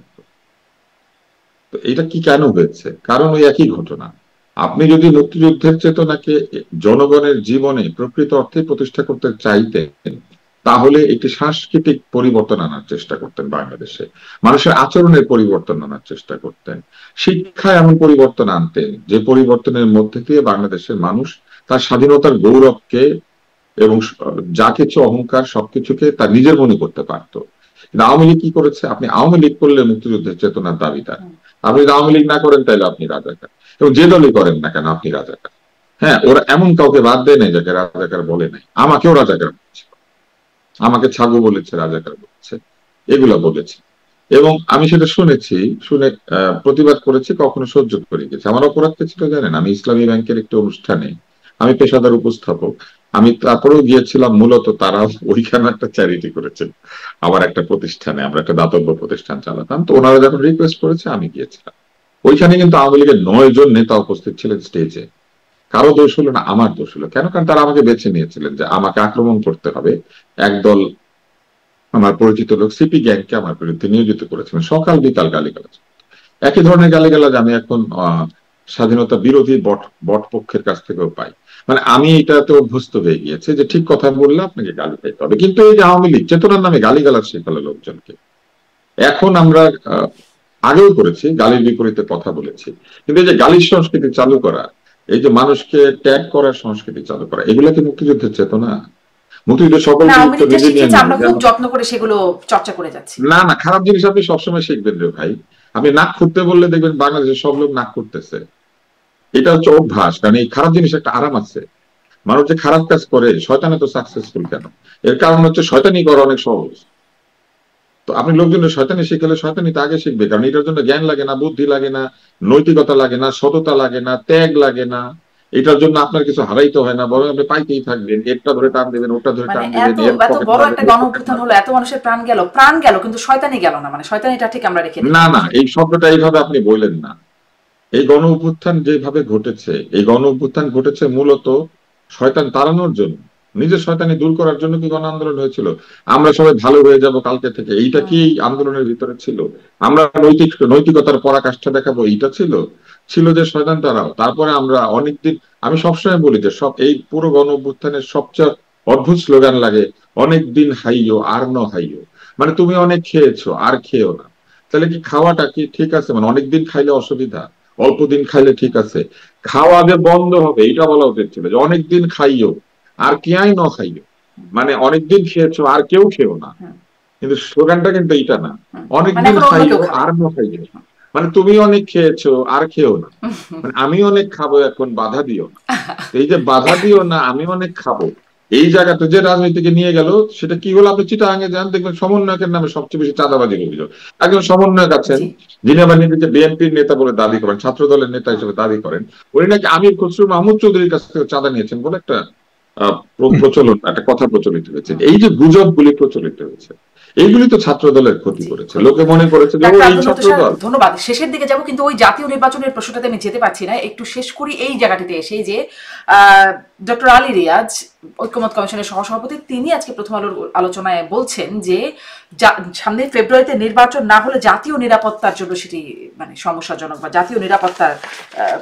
তো এটা কি কেন হয়েছে? কারণ ওই একই ঘটনা। আপনি যদি মুক্তিযুদ্ধের চেতনাকে জনগণের জীবনে প্রকৃত অর্থে প্রতিষ্ঠা করতে চাইতেন, তাহলে একটি সাংস্কৃতিক পরিবর্তন আনার চেষ্টা করতেন বাংলাদেশে, মানুষের আচরণের পরিবর্তন আনার চেষ্টা করতেন, শিক্ষায় এমন পরিবর্তন আনতেন যে পরিবর্তনের মধ্যে দিয়ে বাংলাদেশের মানুষ তার স্বাধীনতার গৌরবকে এবং যা কিছু অহংকার সবকিছুকে তার নিজের মনে করতে পারতো। কিন্তু আওয়ামী লীগ কি করেছে? আপনি আওয়ামী লীগ করলে মুক্তিযুদ্ধের চেতনার দাবিদার, আপনি যদি আওয়ামী লীগ না করেন তাহলে আপনি রাজাকার, এবং যে দলই করেন না কেন আপনি রাজাকার। হ্যাঁ, ওরা এমন কাউকে বাদ দেয় নাই যাকে রাজাকার বলে নাই। আমাকেও রাজাকার বলেছে, আমাকে ছাগু বলেছে, রাজাকার বলেছে, এগুলা বলেছে, এবং আমি সেটা শুনেছি, শুনে প্রতিবাদ করেছি, কখনো সহ্য করে গেছি। আমার অপরাধ কি ছিল জানেন? আমি ইসলামী ব্যাংকের একটি অনুষ্ঠানে, আমি পেশাদার উপস্থাপক, আমি তারপরেও গিয়েছিলাম, মূলত তারা ওইখানে একটা চ্যারিটি করেছেন আমার একটা প্রতিষ্ঠানে, আমরা একটা দাতব্য প্রতিষ্ঠান চালাতাম, তো ওনারা যখন রিকোয়েস্ট করেছে আমি গিয়েছিলাম। ওইখানে কিন্তু আওয়ামী লীগের 9 জন নেতা উপস্থিত ছিলেন স্টেজে। কারো দোষ হলো না, আমার দোষ হলো। কেন? কারণ তারা আমাকে বেছে নিয়েছিলেন যে আমাকে আক্রমণ করতে হবে। একদল আমার পরিচিত লোক সিপি গ্যাংকে আমার বিরুদ্ধে নিয়োজিত করেছিলেন, সকাল বিকাল গালিগালাজ। একই ধরনের গালিগালাজ আমি এখন স্বাধীনতা বিরোধী বট বট পক্ষের কাছ থেকেও পাই। মানে আমি এটাতে অভ্যস্ত হয়ে গিয়েছে যে ঠিক কথা বললে আপনাকে গালি খাইতে হবে। কিন্তু এই যে আওয়ামী লীগ চেতনার নামে গালিগালাজ শেখালো লোকজনকে, এখন আমরা আগেও করেছি, গালির বিপরীতে কথা বলেছি, কিন্তু এই যে গালির সংস্কৃতি চালু করা, এই যে মানুষকে ট্যাগ করার সংস্কৃতি চালু করা, এগুলা কি মুক্তিযুদ্ধের চেতনা? মুক্তিযুদ্ধ সকল নিজে নিয়ে আমরা খুব যত্ন করে সেগুলো চর্চা করে যাচ্ছি। না না, খারাপ জিনিস আপনি সবসময় শিখবেন রে ভাই। আপনি নাক খুঁড়তে বললে দেখবেন বাংলাদেশের সব লোক নাক খুঁড়তেছে। এটা হচ্ছে অভ্যাস, কারণ এই খারাপ জিনিস একটা আরাম আছে। মানুষ যে খারাপ কাজ করে, শয়তানে তো সাকসেসফুল কেন? এর কারণ হচ্ছে শয়তানি করা অনেক সহজ। তো আপনি লোকজনের শয়তানি শিখালে শয়তানি তো আগে শিখবে, কারণ এটার জন্য জ্ঞান লাগে না, বুদ্ধি লাগে না, নৈতিকতা লাগে না, সততা লাগে না, ত্যাগ লাগে না। এটার জন্য আপনার কিছু হারাইতে হয় না, বরং আপনি পাইতেই থাকবেন। একটা ধরে টান দিবেন, ওটা ধরে টান দিবেন। এত বড় একটা গণ অভ্যুত্থান হলো, এত মানুষের প্রাণ গেল, কিন্তু শয়তানি গেল না। মানে শয়তানিটা ঠিক আমরা রেখে দিই। না না, এই শব্দটা এইভাবে আপনি বললেন না। এই গণ অভ্যুত্থান যেভাবে ঘটেছে, এই গণ অভ্যুত্থান ঘটেছে মূলত শয়তান তাড়ানোর জন্য, নিজের শয়তানি দূর করার জন্য কি গণ আন্দোলন হয়েছিল? আমরা সবাই ভালো হয়ে যাব কালকে থেকে, এইটা কি আন্দোলনের ভিতরে ছিল? আমরা নৈতিকতার পরাকাষ্ঠা দেখাবো, এইটা ছিল? ছিল যে শয়তান তারাও। তারপরে আমরা অনেকদিন, আমি সবসময় বলি যে সব এই পুরো গণ অভ্যুত্থানের সবচেয়ে অদ্ভুত স্লোগান লাগে, অনেক দিন হাইও আর ন হাইও। মানে তুমি অনেক খেয়েছো আর খেয়েও না। তাহলে কি খাওয়াটা কি ঠিক আছে? মানে অনেকদিন খাইলে অসুবিধা, অল্প দিন খাইলে ঠিক আছে? খাওয়া আগে বন্ধ হবে এটা বলা উচিত ছিল, যে অনেকদিন খাইও আর কেয়াই ন খাইও। মানে অনেকদিন খেয়েছো আর কেউ খেও না। কিন্তু স্লোগানটা কিন্তু এইটা না, অনেকদিন খাইও আর ন খাইও। মানে তুমি অনেক খেয়েছো আর খেও না, মানে আমি অনেক খাবো এখন বাধা দিও না। এই যে বাধা দিও না, আমি অনেক খাবো, এই জায়গাতে যে রাজনীতিকে নিয়ে গেল, সেটা কি হলো? আপনি চিটাগাঙে যান, দেখবেন সমন্বয়কের নামে সবচেয়ে বেশি চাঁদাবাজির অভিযোগ। একজন সমন্বয়ক আছেন, যিনি আবার নিজেকে বিএনপির নেতা বলে দাবি করেন, ছাত্র দলের নেতা হিসেবে দাবি করেন। উনি নাকি আমির খসরু মাহমুদ চৌধুরীর কাছ থেকে চাঁদা নিয়েছেন বলে একটা প্রচলন, একটা কথা প্রচলিত হয়েছে। এই যে গুজবগুলি প্রচলিত হয়েছে, এইগুলি তো ছাত্র দলের ক্ষতি করেছে। লোকে মনে করেছে যে এই ছাত্র দল। ধন্যবাদ। শেষের দিকে যাব, কিন্তু ওই জাতীয় নির্বাচনের প্রশ্নটাতে আমি যেতে পারছি না, একটু শেষ করি এই জায়গাটিতে এসে। যে ডক্টর আলী রিয়াজ, ঐক্যমত কমিশনের সহসভাপতি, তিনি আজকে প্রথম আলোর আলোচনায় বলছেন যে সামনে ফেব্রুয়ারিতে নির্বাচন না হলে জাতীয় নিরাপত্তার জন্য সেটি মানে সমস্যাজনক, বা জাতীয় নিরাপত্তার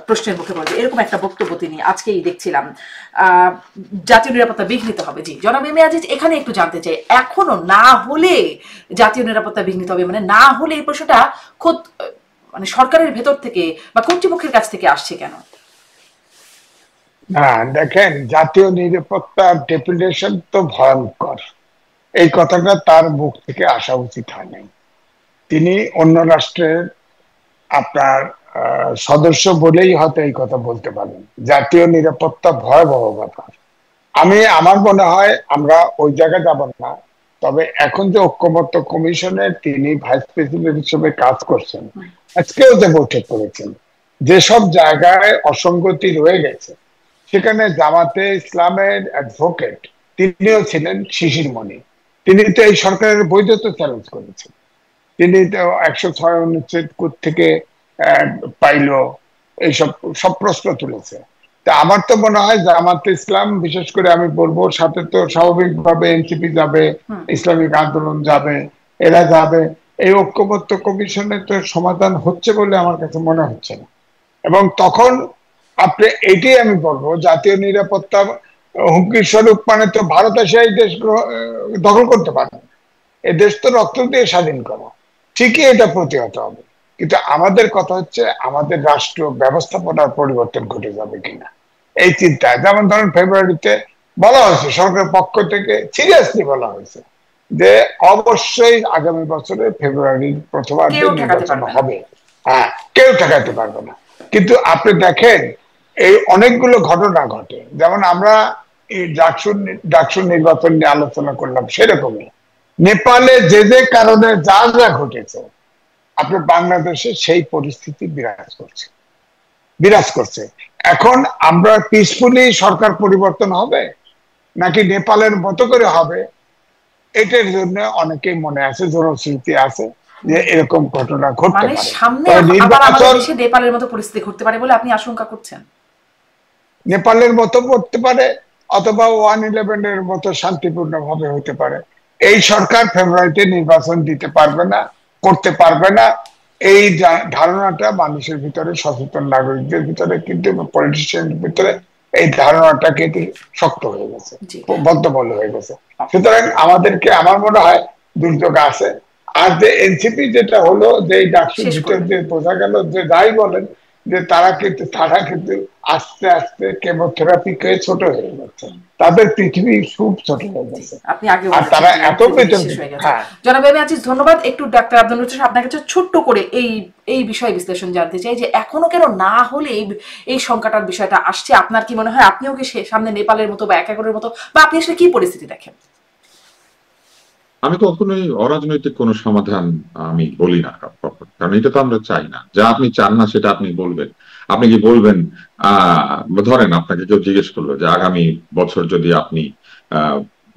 প্রশ্নের মুখে পড়বে, এরকম একটা বক্তব্য তিনি আজকেই দেখছিলাম। জাতীয় নিরাপত্তা বিঘ্নিত হবে। জি জনাব এম এ আজিজ, এখানে একটু জানতে চাই, এখনো না হলে জাতীয় নিরাপত্তা বিঘ্নিত হবে, মানে না হলে এই প্রশ্নটা খোদ মানে সরকারের ভেতর থেকে বা কর্তৃপক্ষের কাছ থেকে আসছে কেন? না দেখেন, জাতীয় নিরাপত্তার ডেফিনেশন তো ভয়ঙ্কর, এই কথাটা তার মুখ থেকে আসা উচিত হয় নাই। তিনি অন্য রাষ্ট্রের আপনার সদস্য বলেই হয়তো এই কথা বলতে পারেন। জাতীয় নিরাপত্তা ভয়াবহ ব্যাপার। আমার মনে হয় আমরা ওই জায়গায় যাব না। তবে এখন যে ঐক্যমত্য কমিশনের তিনি ভাইস প্রেসিডেন্ট হিসেবে কাজ করছেন, আজকেও যে বৈঠক করেছেন, যেসব জায়গায় অসঙ্গতি রয়ে গেছে সেখানে জামাতে ইসলামের অ্যাডভোকেট তিনিও ছিলেন শিশির মণি। তিনি তো এই সরকারের বৈধতা চ্যালেঞ্জ করেছেন। তিনি তো 106 অনুচ্ছেদ থেকে পাইলো, এইসব সব প্রশ্ন তুলেছে। তা আমার তো মনে হয় জামাতে ইসলাম, বিশেষ করে আমি বলবো, সাথে তো স্বাভাবিকভাবে এনসিপি যাবে, ইসলামিক আন্দোলন যাবে, এরা যাবে। এই ঐক্যমত্য কমিশনের তো সমাধান হচ্ছে বলে আমার কাছে মনে হচ্ছে না। এবং তখন আপনি এটাই আমি বলবো, জাতীয় নিরাপত্তা হুমকির স্বরূপ মানে তো ভারত এসে এই দেশ দখল করতে পারে না। এই দেশ তো রক্ত দিয়ে স্বাধীন করা, ঠিকই এটা প্রতিহত হবে। কিন্তু আমাদের কথা হচ্ছে আমাদের রাষ্ট্র ব্যবস্থাপনার পরিবর্তন ঘটে যাবে কিনা এই চিন্তায়। যেমন ধরেন ফেব্রুয়ারিতে বলা হয়েছে সরকারের পক্ষ থেকে, সিরিয়াসলি বলা হয়েছে যে অবশ্যই আগামী বছরের ফেব্রুয়ারির প্রথমার্ধে নির্বাচন হবে। হ্যাঁ, কেউ ঠেকাতে পারবে না। কিন্তু আপনি দেখেন এই অনেকগুলো ঘটনা ঘটে, যেমন আমরা এই ডাকসুর নির্বাচন নিয়ে আলোচনা করলাম, সেরকমই নেপালে যে যে কারণে যা যা ঘটেছে, আপনার বাংলাদেশে সেই পরিস্থিতি বিরাজ করছে। এখন আমরা পিসফুলি সরকার পরিবর্তন হবে নাকি নেপালের মতো করে হবে, এটার জন্য অনেকেই মনে আছে, জনশ্রুতি আছে যে এরকম ঘটনা ঘটতে পারে। সামনে আবার আমাদের দেশে নেপালের মতো পরিস্থিতি ঘটতে পারে বলে আপনি আশঙ্কা করছেন? নেপালের মতো করতে পারে, অথবা 111 এর মতো শান্তিপূর্ণ ভাবে হতে পারে। এই সরকার ফেব্রুয়ারিতে নির্বাচন দিতে পারবে না, করতে পারবে না, এই ধারণাটা মানুষের ভিতরে, সচেতন নাগরিকদের ভিতরে, কিন্তু পলিটিশিয়ানদের ভিতরে এই ধারণাটা কিন্তু শক্ত হয়ে গেছে, বদ্ধমূল হয়ে গেছে। সুতরাং আমাদেরকে, আমার মনে হয় দুর্যোগ আছে। আর যে এনসিপি যেটা হলো, যে এই ডাকসুর ভিতরে যে বোঝা গেল যে যাই বলেন, যে তারা কিন্তু আস্তে আস্তে কেমোথেরাপি খেয়ে ছোট হয়ে যাচ্ছে, তাদের পৃথিবী খুব ছোট হয়ে গেছে। আর তারা এত জনাব আজিজ, ধন্যবাদ। একটু ডাক্তার আব্দুল লতিফ আপনার কাছে ছোট্ট করে এই বিষয় বিশ্লেষণ জানতে চাই যে এখনো কেন না হলে এই সংখ্যাটার বিষয়টা আসছে। আপনার কি মনে হয়, আপনিও কি সামনে নেপালের মতো বা একাগরের মতো, বা আপনি আসলে কি পরিস্থিতি দেখেন? আমি কখনোই অরাজনৈতিক কোনো সমাধান আমি বলি না, কারণ এটা তো আমরা চাই না। যা আপনি চান না সেটা আপনি বলবেন। আপনি কি বলবেন, ধরেন আপনাকে কেউ জিজ্ঞেস করলো যে আগামী বছর যদি আপনি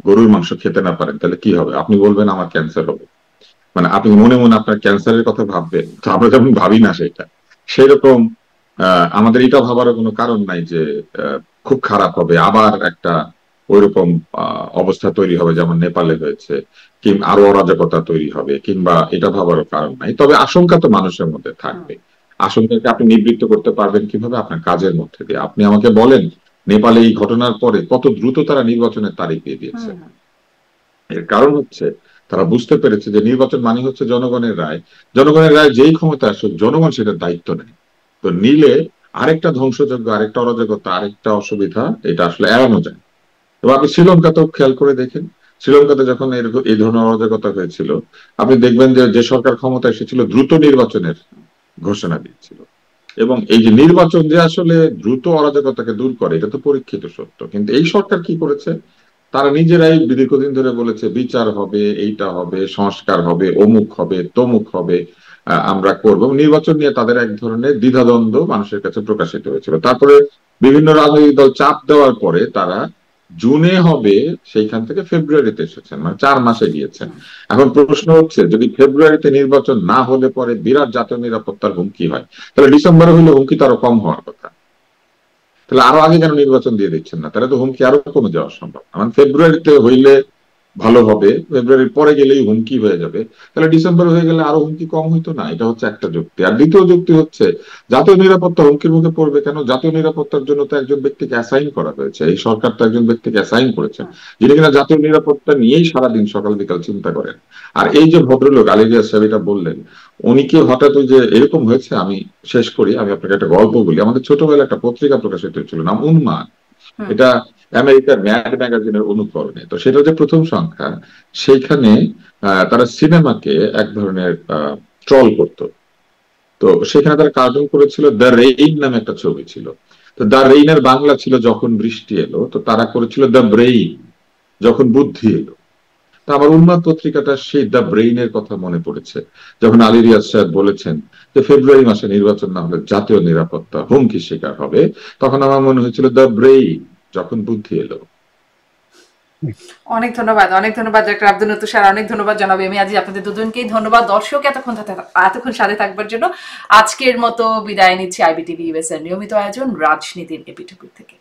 গরুর মাংস খেতে না পারেন তাহলে কি হবে, আপনি বলবেন আমার ক্যান্সার হবে। মানে আপনি মনে মনে আপনার ক্যান্সারের কথা ভাববেন। তো আমরা যেমন ভাবি না সেটা, সেরকম আমাদের এটা ভাবারও কোনো কারণ নাই যে খুব খারাপ হবে, আবার একটা ওইরকম অবস্থা তৈরি হবে যেমন নেপালে হয়েছে, কিংবা আরো অরাজকতা তৈরি হবে, কিংবা এটা ভাবারও কারণ নাই। তবে আশঙ্কা তো মানুষের মধ্যে থাকবে। আশঙ্কাকে আপনি নিবৃত্ত করতে পারবেন কিভাবে? আপনার কাজের মধ্যে দিয়ে। আপনি আমাকে বলেন নেপালে এই ঘটনার পরে কত দ্রুত তারা নির্বাচনের তারিখ দিয়ে দিয়েছে। এর কারণ হচ্ছে তারা বুঝতে পেরেছে যে নির্বাচন মানে হচ্ছে জনগণের রায়। জনগণের রায় যেই ক্ষমতা আসুক, জনগণ সেটার দায়িত্ব নেয়। তো নিলে আরেকটা ধ্বংসযোগ্য, আরেকটা অরাজকতা, আরেকটা অসুবিধা এটা আসলে এড়ানো যায়। তো আপনি শ্রীলঙ্কাতেও খেয়াল করে দেখেন, শ্রীলঙ্কাতে যখন এই ধরনের অরাজকতা হয়েছিল, আপনি দেখবেন যে সরকার ক্ষমতা এসেছিল দ্রুত নির্বাচনের ঘোষণা দিয়েছিল। এবং এই যে নির্বাচন যে আসলে দ্রুত অরাজকতাকে দূর করে, এটা তো পরীক্ষিত সত্য। কিন্তু এই সরকার কি করেছে, তারা নিজেরাই দীর্ঘদিন ধরে বলেছে বিচার হবে, এইটা হবে, সংস্কার হবে, অমুক হবে, তমুক হবে, আমরা করবো। নির্বাচন নিয়ে তাদের এক ধরনের দ্বিধাদ্বন্দ্ব মানুষের কাছে প্রকাশিত হয়েছিল। তারপরে বিভিন্ন রাজনৈতিক দল চাপ দেওয়ার পরে তারা জুনে হবে সেইখান থেকে ফেব্রুয়ারিতে এসেছেন, মানে 4 মাসে গিয়েছেন। এখন প্রশ্ন হচ্ছে, যদি ফেব্রুয়ারিতে নির্বাচন না হলে পরে বিরাট জাতীয় নিরাপত্তার হুমকি হয়, তাহলে ডিসেম্বরে হলে হুমকি তো আরো কম হওয়ার কথা। তাহলে আরো আগে কেন নির্বাচন দিয়ে দিচ্ছেন না? তাহলে তো হুমকি আরো কমে যাওয়া সম্ভব। মানে ফেব্রুয়ারিতে হইলে ভালো হবে, ফেব্রুয়ারির পরে গেলেই হুমকি হয়ে যাবে, তাহলে ডিসেম্বর হয়ে গেলে আরো হুমকি কম হইতো না? এটা হচ্ছে একটা যুক্তি। আর দ্বিতীয় যুক্তি হচ্ছে, জাতীয় নিরাপত্তা হুমকির মুখে পড়বে কেন? জাতীয় নিরাপত্তার জন্য তো একজন ব্যক্তিকে অ্যাসাইন করা হয়েছে। এই সরকার তো একজন ব্যক্তিকে অ্যাসাইন করেছেন, যিনি কিনা জাতীয় নিরাপত্তা নিয়েই সারাদিন সকাল বিকাল চিন্তা করেন। আর এই যে ভদ্রলোক আলী রিয়াজ সাহেব এটা বললেন, উনি কি হঠাৎ ওই যে এরকম হয়েছে? আমি শেষ করি, আমি আপনাকে একটা গল্প বলি। আমাদের ছোটবেলায় একটা পত্রিকা প্রকাশিত হয়েছিল, নাম উন্মাদ। এটা আমেরিকার ম্যাড ম্যাগাজিনের অনুকরণে। তো সেটা যে প্রথম সংখ্যা, সেইখানে তারা সিনেমাকে এক ধরনের ট্রল করতো। তো সেখানে তারা কার্টুন করেছিল, দ্য রেইন নামে একটা ছবি ছিল। তো দ্য রেইনের বাংলা ছিল যখন বৃষ্টি এলো, তো তারা করেছিল দ্য ব্রেইন, যখন বুদ্ধি এলো। তা আমার উন্মাদ পত্রিকাটা সেই দ্য ব্রেইনের কথা মনে পড়েছে, যখন আলী রিয়াজ সাহেব বলেছেন যে ফেব্রুয়ারি মাসে নির্বাচন না হলে জাতীয় নিরাপত্তা হুমকির শিকার হবে, তখন আমার মনে হয়েছিল দ্য ব্রেইন, যখন বুদ্ধি এলো। অনেক ধন্যবাদ, অনেক ধন্যবাদ ডক্টর আব্দুল তুষার, অনেক ধন্যবাদ জনাব এম এ আজি, আপনাদের দুজনকেই ধন্যবাদ। দর্শক এতক্ষণ সাথে থাকবার জন্য আজকের মতো বিদায় নিচ্ছি আইবিটিভি ইউএস এর নিয়মিত আয়োজন রাজনীতির এপিটুপি থেকে।